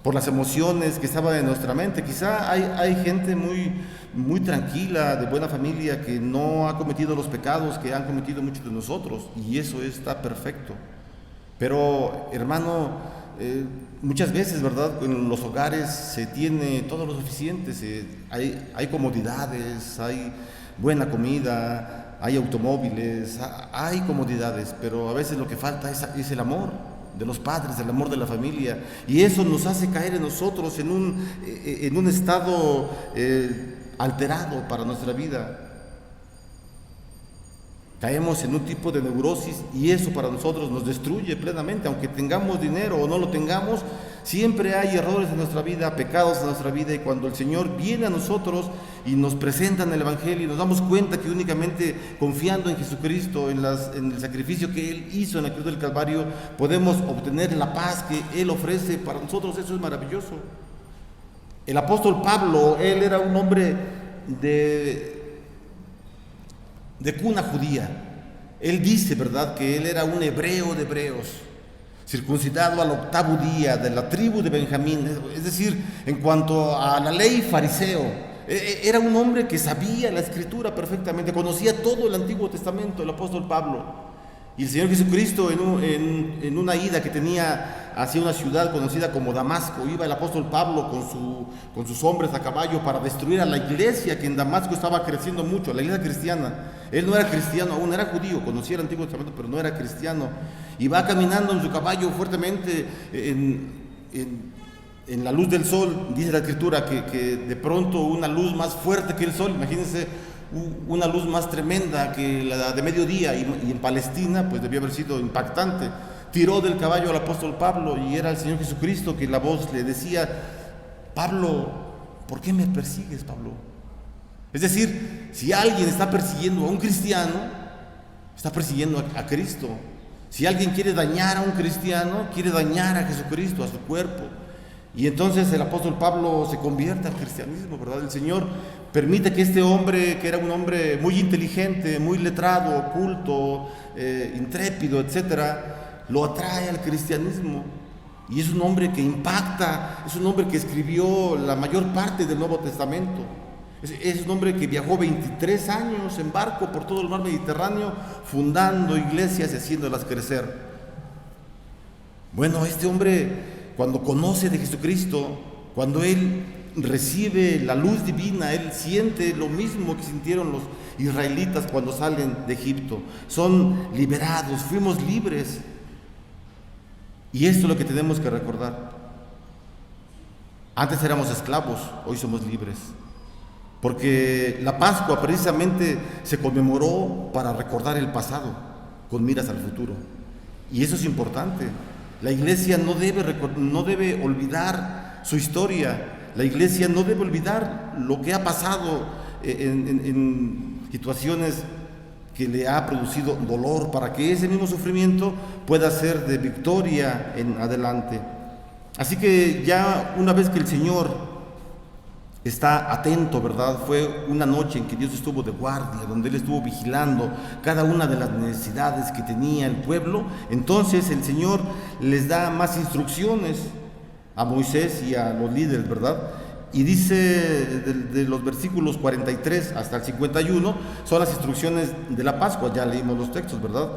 por las emociones que estaban en nuestra mente. Quizá hay gente muy tranquila, de buena familia, que no ha cometido los pecados que han cometido muchos de nosotros, y eso está perfecto. Pero, hermano, muchas veces, ¿verdad?, en los hogares se tiene todo lo suficiente, hay comodidades, hay buena comida, hay automóviles, hay comodidades, pero a veces lo que falta es el amor de los padres, el amor de la familia, y eso nos hace caer en nosotros en un estado alterado para nuestra vida. Caemos en un tipo de neurosis y eso para nosotros nos destruye plenamente. Aunque tengamos dinero o no lo tengamos, siempre hay errores en nuestra vida, pecados en nuestra vida, y cuando el Señor viene a nosotros y nos presenta en el Evangelio y nos damos cuenta que únicamente confiando en Jesucristo, en el sacrificio que Él hizo en la cruz del Calvario, podemos obtener la paz que Él ofrece para nosotros, eso es maravilloso. El apóstol Pablo, él era un hombre de cuna judía. Él dice, ¿verdad?, que él era un hebreo de hebreos, circuncidado al 8º día, de la tribu de Benjamín, es decir, en cuanto a la ley, fariseo. Era un hombre que sabía la Escritura perfectamente, conocía todo el Antiguo Testamento, el apóstol Pablo. Y el Señor Jesucristo, en una ida que tenía hacia una ciudad conocida como Damasco, iba el apóstol Pablo con sus hombres a caballo para destruir a la iglesia que en Damasco estaba creciendo mucho, la iglesia cristiana. Él no era cristiano aún, era judío, conocía el Antiguo Testamento, pero no era cristiano. Y va caminando en su caballo fuertemente en la luz del sol. Dice la Escritura que de pronto una luz más fuerte que el sol, imagínense, una luz más tremenda que la de mediodía, y en Palestina pues debió haber sido impactante. Tiró del caballo al apóstol Pablo y era el Señor Jesucristo que la voz le decía: Pablo, ¿por qué me persigues, Pablo? Es decir, si alguien está persiguiendo a un cristiano, está persiguiendo a Cristo. Si alguien quiere dañar a un cristiano, quiere dañar a Jesucristo, a su cuerpo. Y entonces el apóstol Pablo se convierte al cristianismo, ¿verdad? El Señor permite que este hombre, que era un hombre muy inteligente, muy letrado, culto, intrépido, etcétera, lo atrae al cristianismo. Y es un hombre que impacta, es un hombre que escribió la mayor parte del Nuevo Testamento. Es un hombre que viajó 23 años en barco por todo el mar Mediterráneo, fundando iglesias y haciéndolas crecer. Bueno, este hombre, cuando conoce de Jesucristo, cuando él recibe la luz divina, él siente lo mismo que sintieron los israelitas cuando salen de Egipto. Son liberados, fuimos libres. Y esto es lo que tenemos que recordar. Antes éramos esclavos, hoy somos libres. Porque la Pascua precisamente se conmemoró para recordar el pasado, con miras al futuro. Y eso es importante. La iglesia no debe olvidar su historia. La iglesia no debe olvidar lo que ha pasado en situaciones que le ha producido dolor, para que ese mismo sufrimiento pueda ser de victoria en adelante. Así que ya una vez que el Señor está atento, ¿verdad? Fue una noche en que Dios estuvo de guardia, donde Él estuvo vigilando cada una de las necesidades que tenía el pueblo. Entonces el Señor les da más instrucciones a Moisés y a los líderes, ¿verdad? Y dice de los versículos 43 hasta el 51, son las instrucciones de la Pascua. Ya leímos los textos, ¿verdad?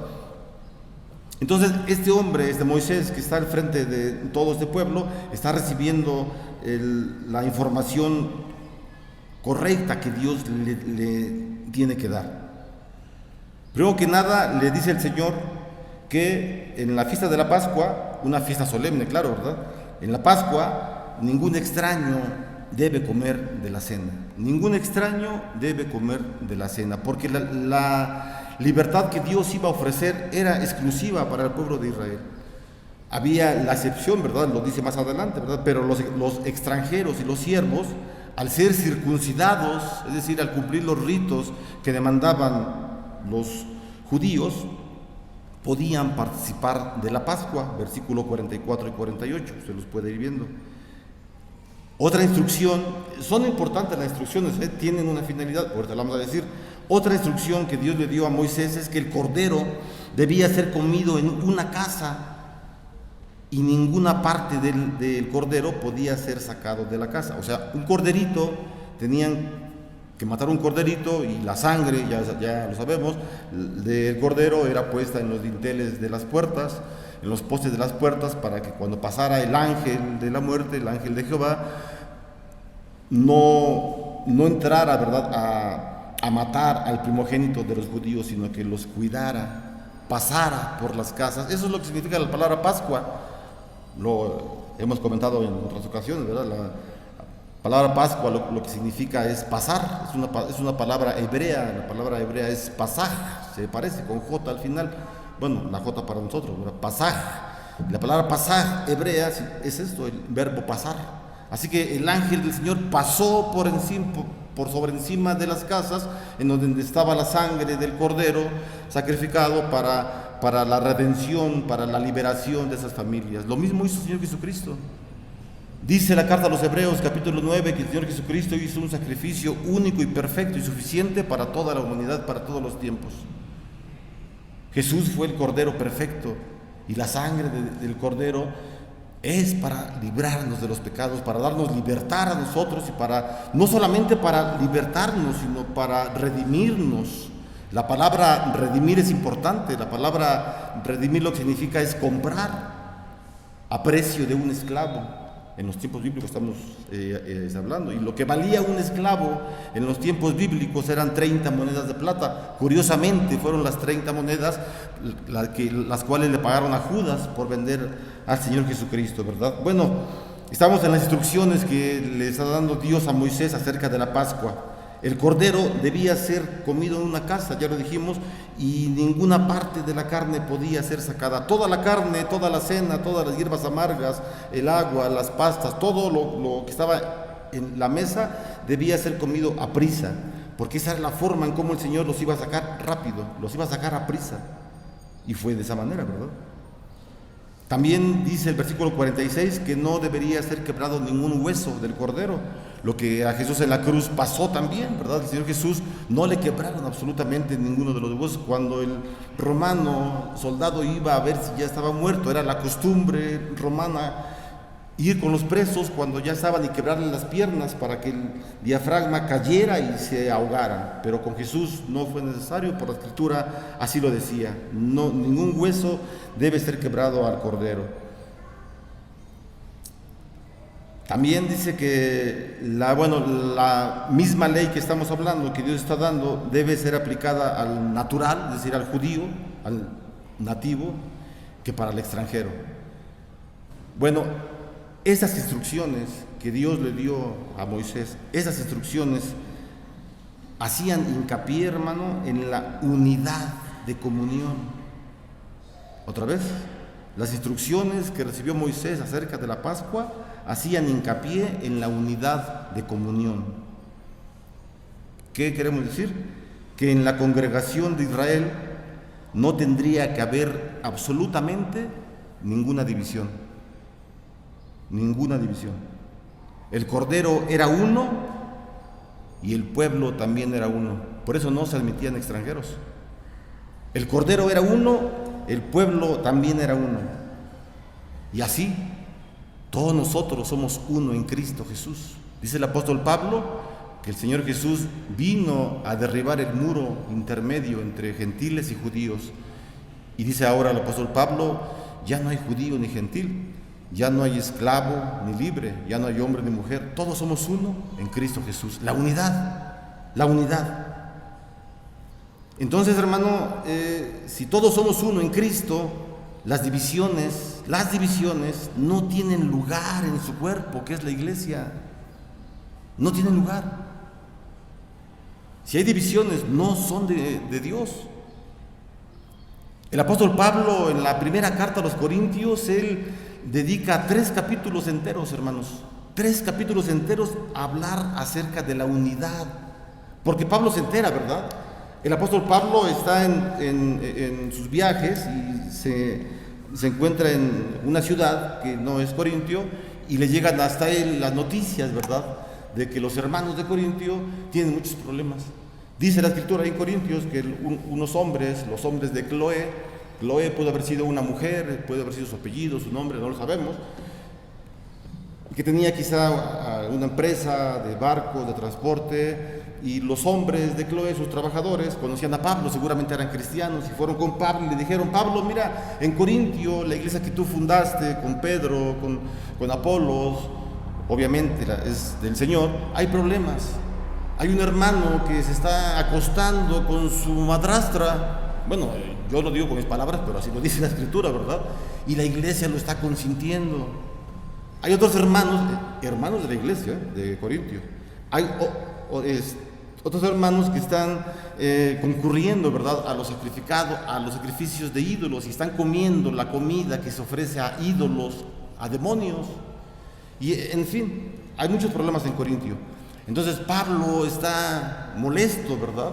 Entonces este hombre, este Moisés, que está al frente de todo este pueblo, está recibiendo la información correcta que Dios le tiene que dar. Primero que nada, le dice el Señor que en la fiesta de la Pascua, una fiesta solemne, claro, ¿verdad? En la Pascua, ningún extraño debe comer de la cena. Ningún extraño debe comer de la cena, porque la libertad que Dios iba a ofrecer era exclusiva para el pueblo de Israel. Había la excepción, ¿verdad? Lo dice más adelante, ¿verdad? Pero los extranjeros y los siervos al ser circuncidados, es decir, al cumplir los ritos que demandaban los judíos, podían participar de la Pascua, versículo 44 y 48, usted los puede ir viendo. Otra instrucción, son importantes las instrucciones, tienen una finalidad, ahorita la vamos a decir. Otra instrucción que Dios le dio a Moisés es que el cordero debía ser comido en una casa y ninguna parte del cordero podía ser sacado de la casa. O sea, un corderito, tenían que matar un corderito y la sangre, ya lo sabemos, del cordero era puesta en los dinteles de las puertas, en los postes de las puertas, para que cuando pasara el ángel de la muerte, el ángel de Jehová, no entrara, ¿verdad?, a matar al primogénito de los judíos, sino que los cuidara, pasara por las casas. Eso es lo que significa la palabra Pascua. Lo hemos comentado en otras ocasiones, ¿verdad? La palabra Pascua lo que significa es pasar, es una palabra hebrea. La palabra hebrea es pasaj, se parece con J al final. Bueno, la J para nosotros, ¿verdad? Pasaj. La palabra pasaj hebrea es esto, el verbo pasar. Así que el ángel del Señor pasó por sobre encima de las casas en donde estaba la sangre del cordero sacrificado para la redención, para la liberación de esas familias. Lo mismo hizo el Señor Jesucristo. Dice la carta a los Hebreos, capítulo 9, que el Señor Jesucristo hizo un sacrificio único y perfecto y suficiente para toda la humanidad, para todos los tiempos. Jesús fue el Cordero perfecto, y la sangre del Cordero es para librarnos de los pecados, para darnos libertad a nosotros, y no solamente para libertarnos, sino para redimirnos. La palabra redimir es importante. La palabra redimir lo que significa es comprar a precio de un esclavo. En los tiempos bíblicos estamos hablando, y lo que valía un esclavo en los tiempos bíblicos eran 30 monedas de plata. Curiosamente fueron las 30 monedas las cuales le pagaron a Judas por vender al Señor Jesucristo, ¿verdad? Bueno, estamos en las instrucciones que le está dando Dios a Moisés acerca de la Pascua. El cordero debía ser comido en una casa, ya lo dijimos, y ninguna parte de la carne podía ser sacada. Toda la carne, toda la cena, todas las hierbas amargas, el agua, las pastas, todo lo que estaba en la mesa debía ser comido a prisa, porque esa era la forma en cómo el Señor los iba a sacar rápido, los iba a sacar a prisa. Y fue de esa manera, ¿verdad? También dice el versículo 46 que no debería ser quebrado ningún hueso del cordero, lo que a Jesús en la cruz pasó también, ¿verdad? El Señor Jesús no le quebraron absolutamente ninguno de los huesos. Cuando el romano soldado iba a ver si ya estaba muerto, era la costumbre romana ir con los presos cuando ya estaban y quebrarle las piernas para que el diafragma cayera y se ahogaran. Pero con Jesús no fue necesario, por la Escritura así lo decía. No, ningún hueso debe ser quebrado al cordero. También dice que la misma ley que estamos hablando, que Dios está dando, debe ser aplicada al natural, es decir, al judío, al nativo, que para el extranjero. Bueno, esas instrucciones que Dios le dio a Moisés, esas instrucciones hacían hincapié, hermano, en la unidad de comunión. Otra vez, las instrucciones que recibió Moisés acerca de la Pascua hacían hincapié en la unidad de comunión. ¿Qué queremos decir? Que en la congregación de Israel no tendría que haber absolutamente ninguna división. Ninguna división. El Cordero era uno y el pueblo también era uno. Por eso no se admitían extranjeros. El Cordero era uno, el pueblo también era uno. Y así, todos nosotros somos uno en Cristo Jesús. Dice el apóstol Pablo que el Señor Jesús vino a derribar el muro intermedio entre gentiles y judíos. Y dice ahora el apóstol Pablo, ya no hay judío ni gentil, ya no hay esclavo ni libre, ya no hay hombre ni mujer, todos somos uno en Cristo Jesús. La unidad, la unidad. Entonces, hermano, si todos somos uno en Cristo, las divisiones no tienen lugar en su cuerpo, que es la iglesia. No tienen lugar. Si hay divisiones, no son de Dios. El apóstol Pablo, en la primera carta a los Corintios, él dedica 3 capítulos enteros, hermanos, 3 capítulos enteros a hablar acerca de la unidad, porque Pablo se entera, ¿verdad? El apóstol Pablo está en sus viajes y se encuentra en una ciudad que no es Corintio, y le llegan hasta él las noticias, ¿verdad?, de que los hermanos de Corintio tienen muchos problemas. Dice la escritura ahí en Corintios que unos hombres, los hombres de Cloé puede haber sido una mujer, puede haber sido su apellido, su nombre, no lo sabemos, que tenía quizá una empresa de barcos, de transporte, y los hombres de Cloé, sus trabajadores, conocían a Pablo, seguramente eran cristianos, y fueron con Pablo y le dijeron: Pablo, mira, en Corintio, la iglesia que tú fundaste con Pedro, con Apolos, obviamente es del Señor, hay problemas. Hay un hermano que se está acostando con su madrastra. Bueno, yo lo digo con mis palabras, pero así lo dice la escritura, ¿verdad? Y la iglesia lo está consintiendo. Hay otros hermanos de la iglesia de Corintio. Hay otros hermanos que están concurriendo, ¿verdad?, a los sacrificios de ídolos, y están comiendo la comida que se ofrece a ídolos, a demonios. Y en fin, hay muchos problemas en Corintio. Entonces Pablo está molesto, ¿verdad?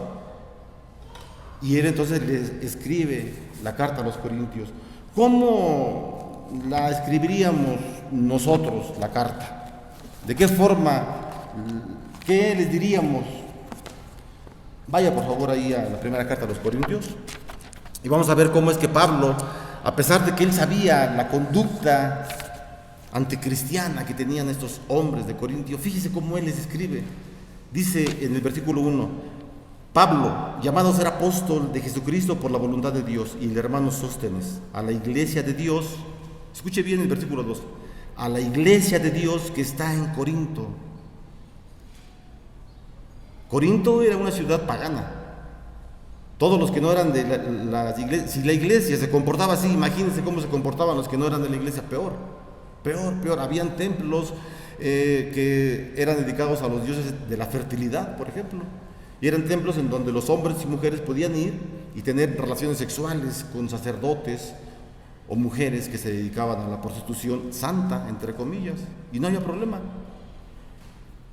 Y él entonces le escribe la carta a los Corintios. ¿Cómo la escribiríamos nosotros, la carta? ¿De qué forma? ¿Qué les diríamos? Vaya por favor ahí a la primera carta a los Corintios y vamos a ver cómo es que Pablo, a pesar de que él sabía la conducta anticristiana que tenían estos hombres de Corintio, fíjese cómo él les escribe. Dice en el versículo 1: Pablo, llamado a ser apóstol de Jesucristo por la voluntad de Dios, y el hermano Sóstenes, a la iglesia de Dios. Escuche bien el versículo 2: a la iglesia de Dios que está en Corinto. Corinto era una ciudad pagana. Todos los que no eran de las iglesias, si la iglesia se comportaba así, imagínense cómo se comportaban los que no eran de la iglesia. Peor. Habían templos que eran dedicados a los dioses de la fertilidad, por ejemplo, y eran templos en donde los hombres y mujeres podían ir y tener relaciones sexuales con sacerdotes o mujeres que se dedicaban a la prostitución santa, entre comillas, y no había problema.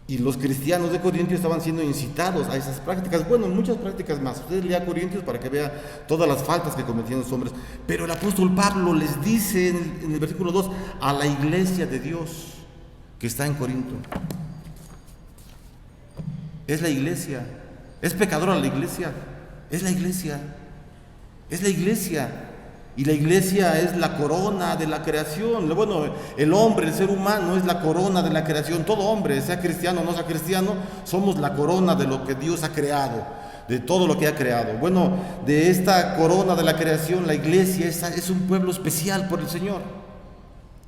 Y los cristianos de Corintios estaban siendo incitados a esas prácticas, bueno, muchas prácticas más. Ustedes lean Corintios para que vean todas las faltas que cometían los hombres. Pero el apóstol Pablo les dice en el versículo 2, a la iglesia de Dios que está en Corinto. Es la iglesia. ¿Es pecadora la iglesia? Es la iglesia. Es la iglesia. Y la iglesia es la corona de la creación. Bueno, el hombre, el ser humano es la corona de la creación. Todo hombre, sea cristiano o no sea cristiano, somos la corona de lo que Dios ha creado, de todo lo que ha creado. Bueno, de esta corona de la creación, la iglesia es un pueblo especial por el Señor.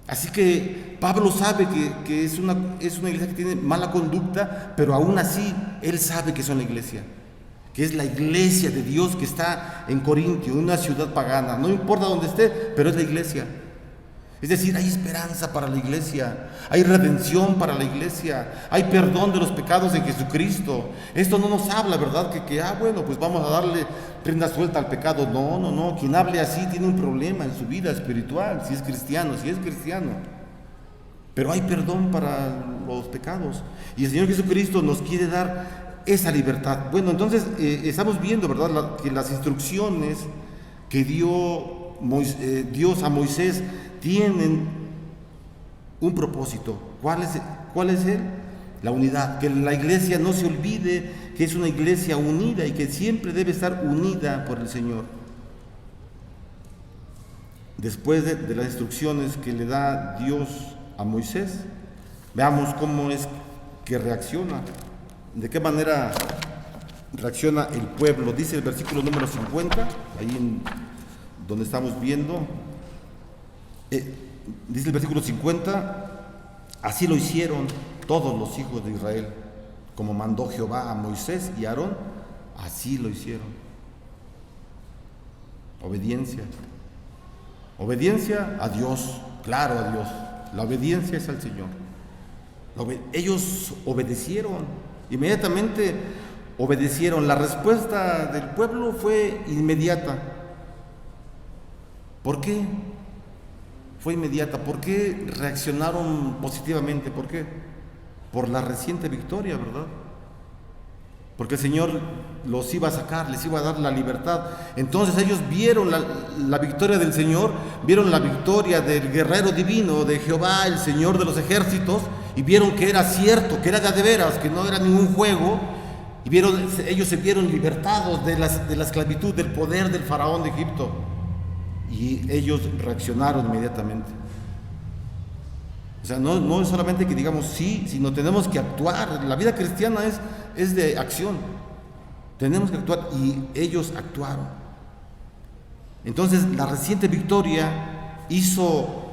Así que Pablo sabe que es una iglesia que tiene mala conducta, pero aún así él sabe que son la iglesia, que es la iglesia de Dios que está en Corintio, una ciudad pagana. No importa dónde esté, pero es la iglesia. Es decir, hay esperanza para la iglesia, hay redención para la iglesia, hay perdón de los pecados en Jesucristo. Esto no nos habla, ¿verdad? Bueno, pues vamos a darle prenda suelta al pecado. No. Quien hable así tiene un problema en su vida espiritual, si es cristiano. Pero hay perdón para los pecados. Y el Señor Jesucristo nos quiere dar esa libertad. Bueno, entonces estamos viendo, ¿verdad?, que las instrucciones que dio Dios a Moisés tienen un propósito. ¿Cuál es él? La unidad. Que la iglesia no se olvide que es una iglesia unida y que siempre debe estar unida por el Señor. Después de las instrucciones que le da Dios a Moisés, veamos cómo es que reacciona. ¿De qué manera reacciona el pueblo? Dice el versículo número 50, ahí donde estamos viendo. Dice el versículo 50, así lo hicieron todos los hijos de Israel, como mandó Jehová a Moisés y a Aarón, así lo hicieron. Obediencia a Dios, claro, a Dios. La obediencia es al Señor. Ellos obedecieron, inmediatamente obedecieron. La respuesta del pueblo fue inmediata. ¿Por qué? Fue inmediata. ¿Por qué reaccionaron positivamente? ¿Por qué? por la reciente victoria, ¿verdad? Porque el Señor los iba a sacar, les iba a dar la libertad. Entonces ellos vieron la victoria del Señor, vieron la victoria del guerrero divino, de Jehová, el Señor de los ejércitos, y vieron que era cierto, que era de veras, que no era ningún juego, y ellos se vieron libertados de la esclavitud, del poder del faraón de Egipto, y ellos reaccionaron inmediatamente. O sea, no es solamente que digamos sí, sino tenemos que actuar. La vida cristiana es de acción. Tenemos que actuar, y ellos actuaron. Entonces, la reciente victoria hizo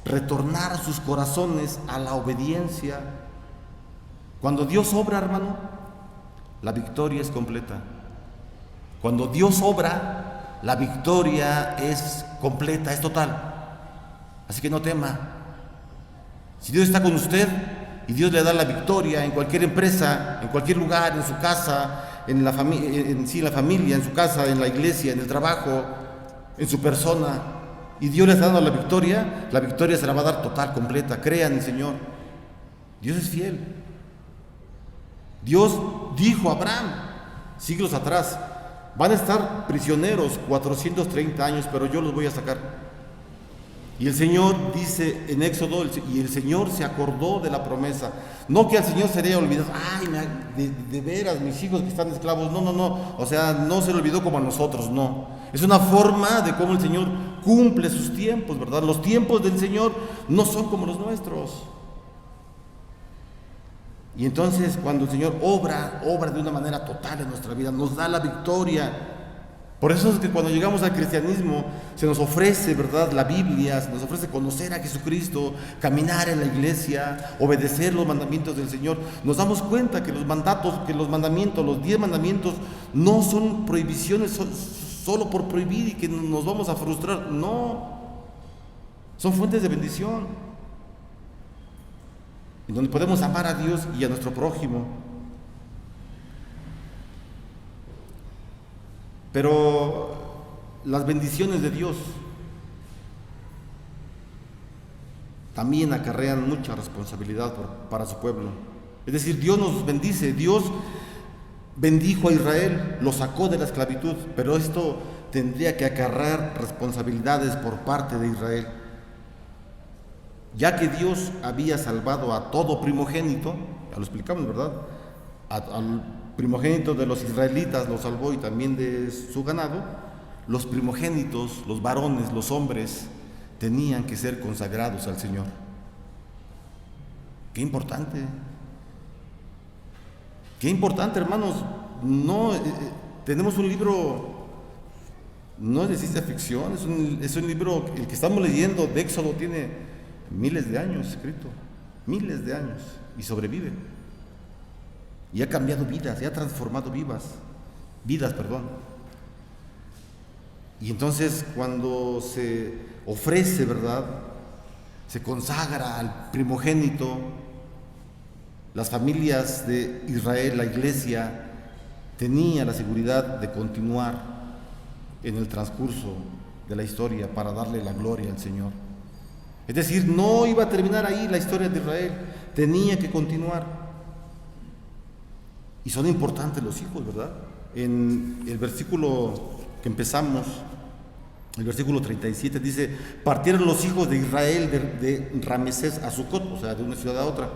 retornar sus corazones a la obediencia. Cuando Dios obra, hermano, la victoria es completa. Cuando Dios obra, la victoria es completa, es total. Así que no tema. Si Dios está con usted y Dios le da la victoria en cualquier empresa, en cualquier lugar, en su casa, en la familia, en su casa, en la iglesia, en el trabajo, en su persona, y Dios le está dando la victoria se la va a dar total, completa. Crea en el Señor. Dios es fiel. Dios dijo a Abraham, siglos atrás, van a estar prisioneros 430 años, pero yo los voy a sacar. Y el Señor dice en Éxodo, y el Señor se acordó de la promesa. No que al Señor se le haya olvidado, de veras, mis hijos que están esclavos. No. O sea, no se le olvidó como a nosotros, no. Es una forma de cómo el Señor cumple sus tiempos, ¿verdad? Los tiempos del Señor no son como los nuestros. Y entonces, cuando el Señor obra de una manera total en nuestra vida, nos da la victoria. Por eso es que cuando llegamos al cristianismo se nos ofrece, ¿verdad?, la Biblia, se nos ofrece conocer a Jesucristo, caminar en la iglesia, obedecer los mandamientos del Señor. Nos damos cuenta que los 10 mandamientos no son prohibiciones solo por prohibir y que nos vamos a frustrar. No, son fuentes de bendición, en donde podemos amar a Dios y a nuestro prójimo. Pero las bendiciones de Dios también acarrean mucha responsabilidad para su pueblo. Es decir, Dios nos bendice. Dios bendijo a Israel, lo sacó de la esclavitud, pero esto tendría que acarrear responsabilidades por parte de Israel. Ya que Dios había salvado a todo primogénito, ya lo explicamos, ¿verdad? Al primogénito de los israelitas lo salvó, y también de su ganado. Los primogénitos, los varones, los hombres, tenían que ser consagrados al Señor. Qué importante, hermanos. Tenemos un libro, no es de ciencia ficción, es un libro, el que estamos leyendo de Éxodo, tiene miles de años escrito, y sobrevive. Y ha cambiado vidas, y ha transformado vidas. Y entonces, cuando se ofrece, ¿verdad?, se consagra al primogénito, las familias de Israel, la iglesia, tenía la seguridad de continuar en el transcurso de la historia para darle la gloria al Señor. Es decir, no iba a terminar ahí la historia de Israel, tenía que continuar. Y son importantes los hijos, ¿verdad? En el versículo que empezamos, el versículo 37, dice: partieron los hijos de Israel de Ramesés a Sucot, o sea, de una ciudad a otra,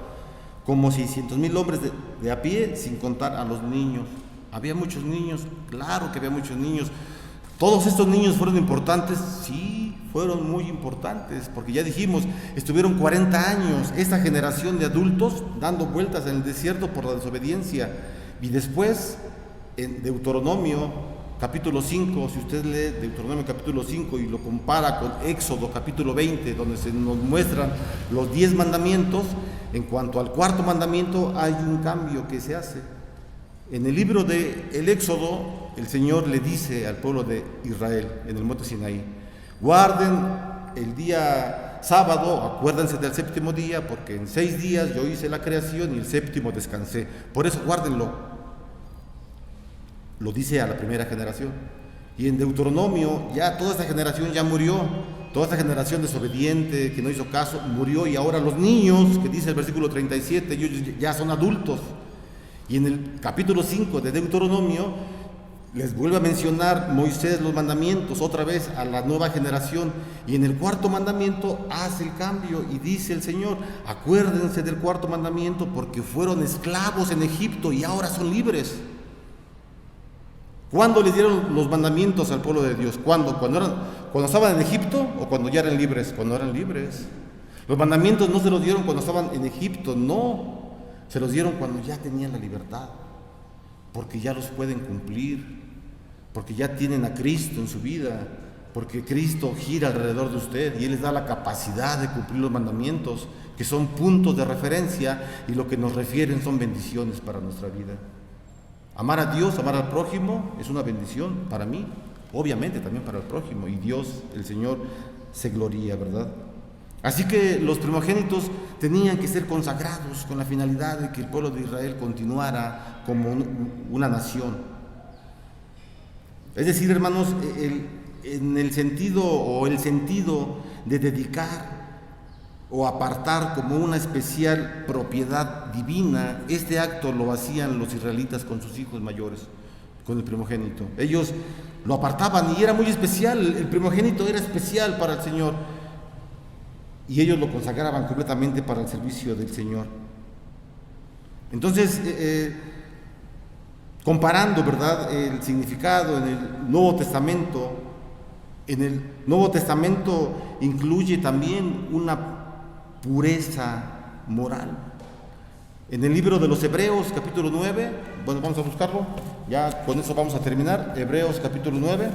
como 600,000 hombres de a pie, sin contar a los niños. Había muchos niños, claro que había muchos niños. ¿Todos estos niños fueron importantes? Sí, fueron muy importantes, porque ya dijimos, estuvieron 40 años, esta generación de adultos, dando vueltas en el desierto por la desobediencia. Y después, en Deuteronomio capítulo 5, si usted lee Deuteronomio capítulo 5 y lo compara con Éxodo capítulo 20, donde se nos muestran los 10 mandamientos, en cuanto al cuarto mandamiento hay un cambio que se hace. En el libro del Éxodo, el Señor le dice al pueblo de Israel en el monte Sinaí: guarden el día sábado, acuérdense del séptimo día, porque en 6 días yo hice la creación y el séptimo descansé. Por eso guárdenlo. Lo dice a la primera generación. Y en Deuteronomio, ya toda esta generación ya murió. toda esta generación desobediente que no hizo caso, murió, y ahora los niños, que dice el versículo 37, ellos ya son adultos. Y en el capítulo 5 de Deuteronomio les vuelve a mencionar Moisés los mandamientos otra vez a la nueva generación, y en el cuarto mandamiento hace el cambio y dice el Señor: acuérdense del cuarto mandamiento, porque fueron esclavos en Egipto y ahora son libres. ¿Cuándo les dieron los mandamientos al pueblo de Dios? ¿Cuándo? ¿Cuando estaban en Egipto o cuando ya eran libres? Cuando eran libres. Los mandamientos no se los dieron cuando estaban en Egipto, no, se los dieron cuando ya tenían la libertad, porque ya los pueden cumplir, porque ya tienen a Cristo en su vida, porque Cristo gira alrededor de usted y Él les da la capacidad de cumplir los mandamientos, que son puntos de referencia, y lo que nos refieren son bendiciones para nuestra vida. Amar a Dios, amar al prójimo es una bendición para mí, obviamente también para el prójimo, y Dios, el Señor, se gloría, ¿verdad? Así que los primogénitos tenían que ser consagrados con la finalidad de que el pueblo de Israel continuara como una nación. Es decir, hermanos, el sentido de dedicar o apartar como una especial propiedad divina, este acto lo hacían los israelitas con sus hijos mayores, con el primogénito. Ellos lo apartaban y era muy especial, el primogénito era especial para el Señor, y ellos lo consagraban completamente para el servicio del Señor. Entonces, comparando, ¿verdad?, el significado en el Nuevo Testamento incluye también una pureza moral. En el libro de los Hebreos, capítulo 9, bueno, vamos a buscarlo, ya con eso vamos a terminar. Hebreos, capítulo 9.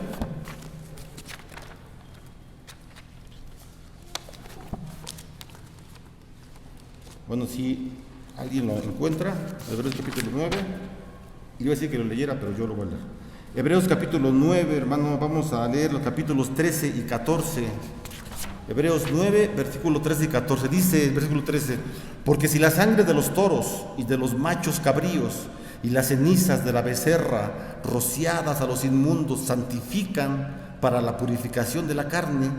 Bueno, si alguien lo encuentra, Hebreos capítulo 9, y iba a decir que lo leyera, pero yo lo voy a leer. Hebreos capítulo 9, hermano, vamos a leer los capítulos 13 y 14. Hebreos 9, versículo 13 y 14, dice el versículo 13: porque si la sangre de los toros y de los machos cabríos y las cenizas de la becerra rociadas a los inmundos santifican para la purificación de la carne,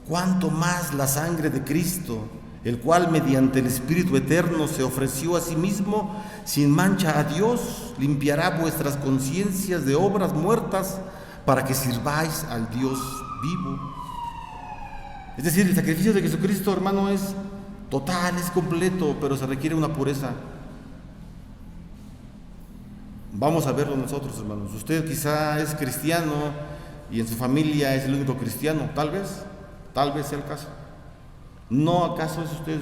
cuánto más la sangre de Cristo, el cual mediante el Espíritu Eterno se ofreció a sí mismo sin mancha a Dios, limpiará vuestras conciencias de obras muertas para que sirváis al Dios vivo. Es decir, el sacrificio de Jesucristo, hermano, es total, es completo, pero se requiere una pureza. Vamos a verlo nosotros, hermanos. Usted quizá es cristiano y en su familia es el único cristiano, tal vez sea el caso. ¿No acaso es usted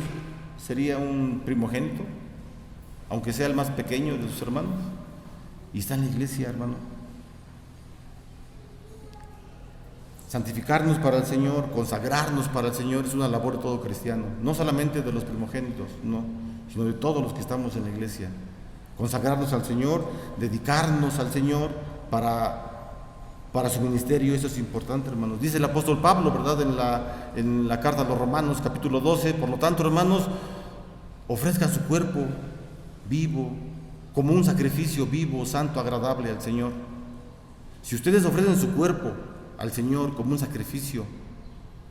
sería un primogénito, aunque sea el más pequeño de sus hermanos? Y está en la iglesia, hermano. Santificarnos para el Señor, consagrarnos para el Señor es una labor de todo cristiano, no solamente de los primogénitos, no, sino de todos los que estamos en la iglesia. Consagrarnos al Señor, dedicarnos al Señor para su ministerio, eso es importante, hermanos. Dice el apóstol Pablo, ¿verdad?, en la carta a los Romanos, capítulo 12, por lo tanto, hermanos, ofrezcan su cuerpo vivo, como un sacrificio vivo, santo, agradable al Señor. Si ustedes ofrecen su cuerpo al Señor como un sacrificio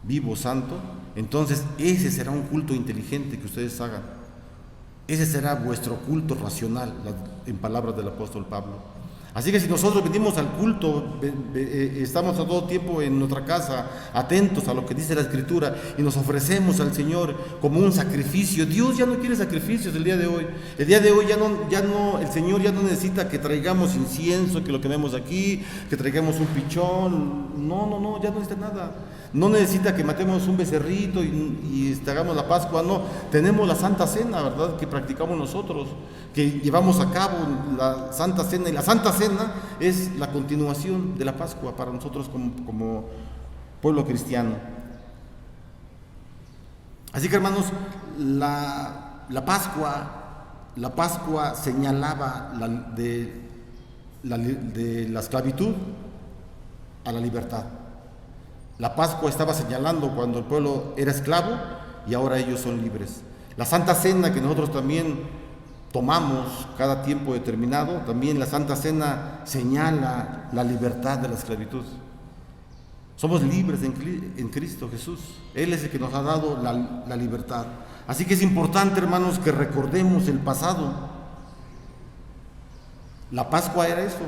vivo, santo, entonces ese será un culto inteligente que ustedes hagan. Ese será vuestro culto racional, en palabras del apóstol Pablo. Así que si nosotros venimos al culto, estamos a todo tiempo en nuestra casa, atentos a lo que dice la Escritura, y nos ofrecemos al Señor como un sacrificio. Dios ya no quiere sacrificios el día de hoy. El día de hoy el Señor ya no necesita que traigamos incienso, que lo quememos aquí, que traigamos un pichón. No, ya no necesita nada. No necesita que matemos un becerrito y hagamos la Pascua, no. Tenemos la Santa Cena, ¿verdad?, que practicamos nosotros, que llevamos a cabo la Santa Cena, y la Santa Cena es la continuación de la Pascua para nosotros como pueblo cristiano. Así que, hermanos, la Pascua señalaba de la esclavitud a la libertad. La Pascua estaba señalando cuando el pueblo era esclavo y ahora ellos son libres. La Santa Cena, que nosotros también tomamos cada tiempo determinado, también la Santa Cena señala la libertad de la esclavitud. Somos libres en Cristo Jesús. Él es el que nos ha dado la libertad. Así que es importante, hermanos, que recordemos el pasado. La Pascua era eso,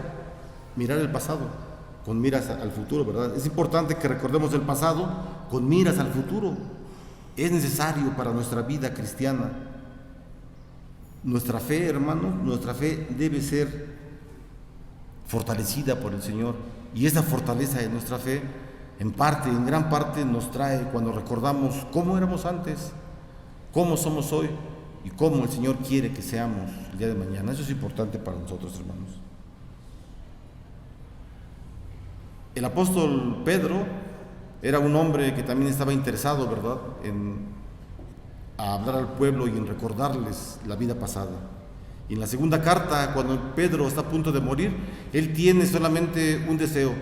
mirar el pasado con miras al futuro, ¿verdad? Es importante que recordemos el pasado con miras al futuro. Es necesario para nuestra vida cristiana. Nuestra fe, hermanos, nuestra fe debe ser fortalecida por el Señor. Y esa fortaleza de nuestra fe, en gran parte nos trae cuando recordamos cómo éramos antes, cómo somos hoy y cómo el Señor quiere que seamos el día de mañana. Eso es importante para nosotros, hermanos. El apóstol Pedro era un hombre que también estaba interesado, ¿verdad?, a hablar al pueblo y en recordarles la vida pasada. Y en la segunda carta, cuando Pedro está a punto de morir, él tiene solamente un deseo: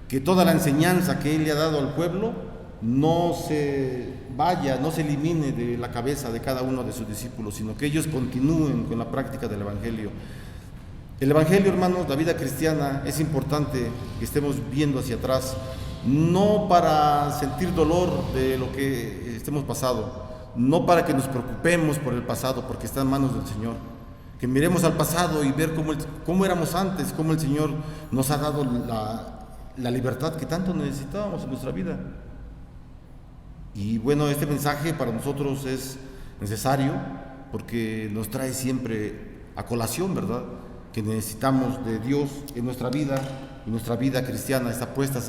que toda la enseñanza que él le ha dado al pueblo no se vaya, no se elimine de la cabeza de cada uno de sus discípulos, sino que ellos continúen con la práctica del Evangelio. El Evangelio, hermanos, la vida cristiana, es importante que estemos viendo hacia atrás, no para sentir dolor de lo que estemos pasado, no para que nos preocupemos por el pasado, porque está en manos del Señor. Que miremos al pasado y ver cómo éramos antes, cómo el Señor nos ha dado la libertad que tanto necesitábamos en nuestra vida. Y bueno, este mensaje para nosotros es necesario porque nos trae siempre a colación, ¿verdad?, que necesitamos de Dios en nuestra vida, y nuestra vida cristiana está puesta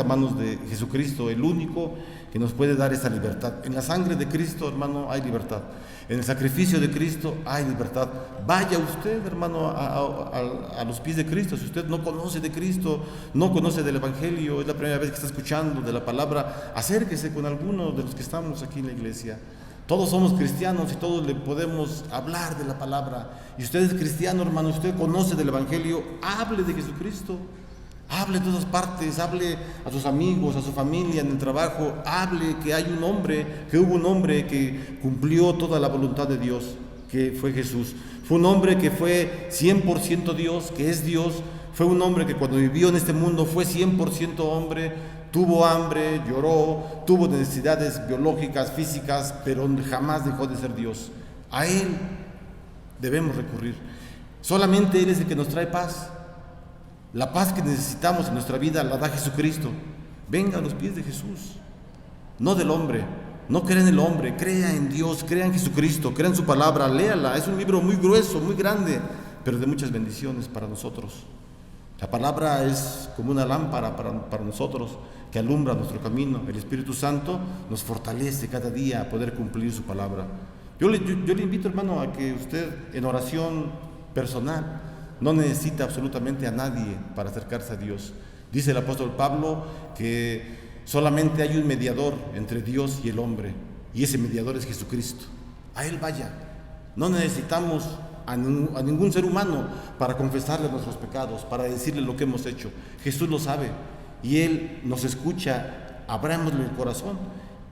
a manos de Jesucristo, el único que nos puede dar esa libertad. En la sangre de Cristo, hermano, hay libertad. En el sacrificio de Cristo hay libertad. Vaya usted, hermano, a los pies de Cristo. Si usted no conoce de Cristo, no conoce del Evangelio, es la primera vez que está escuchando de la palabra, acérquese con alguno de los que estamos aquí en la iglesia. Todos somos cristianos y todos le podemos hablar de la palabra. Y usted es cristiano, hermano, usted conoce del Evangelio, hable de Jesucristo. Hable de todas partes, hable a sus amigos, a su familia, en el trabajo, hable que hubo un hombre que cumplió toda la voluntad de Dios, que fue Jesús. Fue un hombre que fue 100% Dios, que es Dios. Fue un hombre que cuando vivió en este mundo fue 100% hombre, tuvo hambre, lloró, tuvo necesidades biológicas, físicas, pero jamás dejó de ser Dios. A Él debemos recurrir. Solamente Él es el que nos trae paz. La paz que necesitamos en nuestra vida la da Jesucristo. Venga a los pies de Jesús, no del hombre. No crea en el hombre, crea en Dios, crea en Jesucristo, crea en su palabra, léala. Es un libro muy grueso, muy grande, pero de muchas bendiciones para nosotros. La palabra es como una lámpara para nosotros que alumbra nuestro camino. El Espíritu Santo nos fortalece cada día a poder cumplir su palabra. Yo le invito, hermano, a que usted en oración personal no necesita absolutamente a nadie para acercarse a Dios. Dice el apóstol Pablo que solamente hay un mediador entre Dios y el hombre, y ese mediador es Jesucristo. A Él vaya. No necesitamos a ningún ser humano para confesarle nuestros pecados, para decirle lo que hemos hecho. Jesús lo sabe y Él nos escucha. Abrámosle el corazón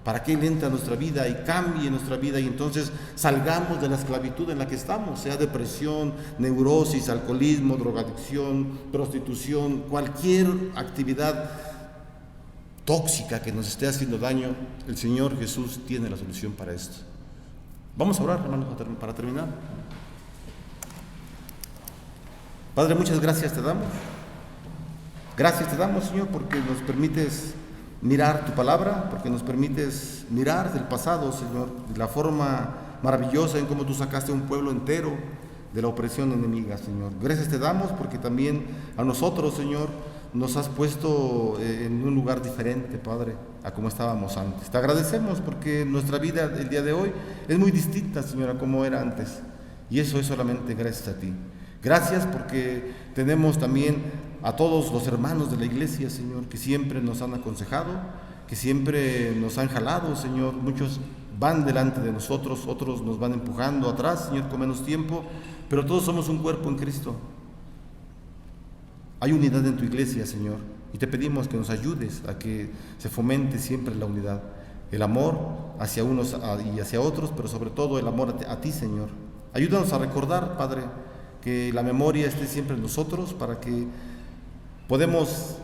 para que Él entre a nuestra vida y cambie nuestra vida, y entonces salgamos de la esclavitud en la que estamos, sea depresión, neurosis, alcoholismo, drogadicción, prostitución, cualquier actividad tóxica que nos esté haciendo daño. El Señor Jesús tiene la solución para esto. Vamos a orar, hermanos, para terminar. Padre, muchas gracias te damos. Gracias te damos, Señor, porque nos permites mirar tu palabra, porque nos permites mirar del pasado, Señor, de la forma maravillosa en cómo tú sacaste a un pueblo entero de la opresión enemiga, Señor. Gracias te damos porque también a nosotros, Señor, nos has puesto en un lugar diferente, Padre, a como estábamos antes. Te agradecemos porque nuestra vida el día de hoy es muy distinta, Señor, a como era antes. Y eso es solamente gracias a ti. Gracias porque tenemos también a todos los hermanos de la iglesia, Señor, que siempre nos han aconsejado, que siempre nos han jalado, Señor. Muchos van delante de nosotros, otros nos van empujando atrás, Señor, con menos tiempo, pero todos somos un cuerpo en Cristo. Hay unidad en tu iglesia, Señor, y te pedimos que nos ayudes a que se fomente siempre la unidad, el amor hacia unos y hacia otros, pero sobre todo el amor a ti, Señor. Ayúdanos a recordar, Padre, que la memoria esté siempre en nosotros para que podamos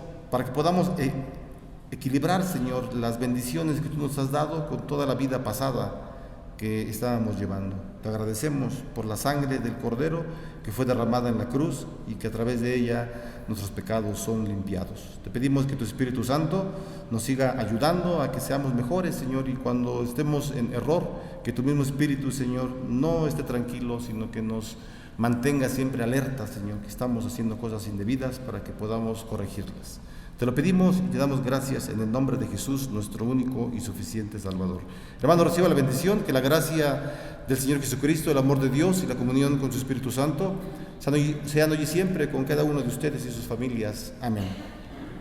equilibrar, Señor, las bendiciones que tú nos has dado con toda la vida pasada que estábamos llevando. Te agradecemos por la sangre del Cordero que fue derramada en la cruz y que a través de ella nuestros pecados son limpiados. Te pedimos que tu Espíritu Santo nos siga ayudando a que seamos mejores, Señor, y cuando estemos en error, que tu mismo Espíritu, Señor, no esté tranquilo, sino que nos mantenga siempre alerta, Señor, que estamos haciendo cosas indebidas para que podamos corregirlas. Te lo pedimos y te damos gracias en el nombre de Jesús, nuestro único y suficiente Salvador. Hermano, reciba la bendición, que la gracia del Señor Jesucristo, el amor de Dios y la comunión con su Espíritu Santo sean hoy y siempre con cada uno de ustedes y sus familias. Amén.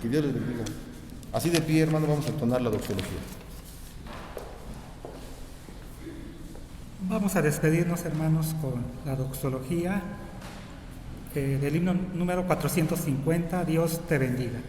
Que Dios les bendiga. Así de pie, hermano, vamos a entonar la doxología. Vamos a despedirnos, hermanos, con la doxología del himno número 450, Dios te bendiga.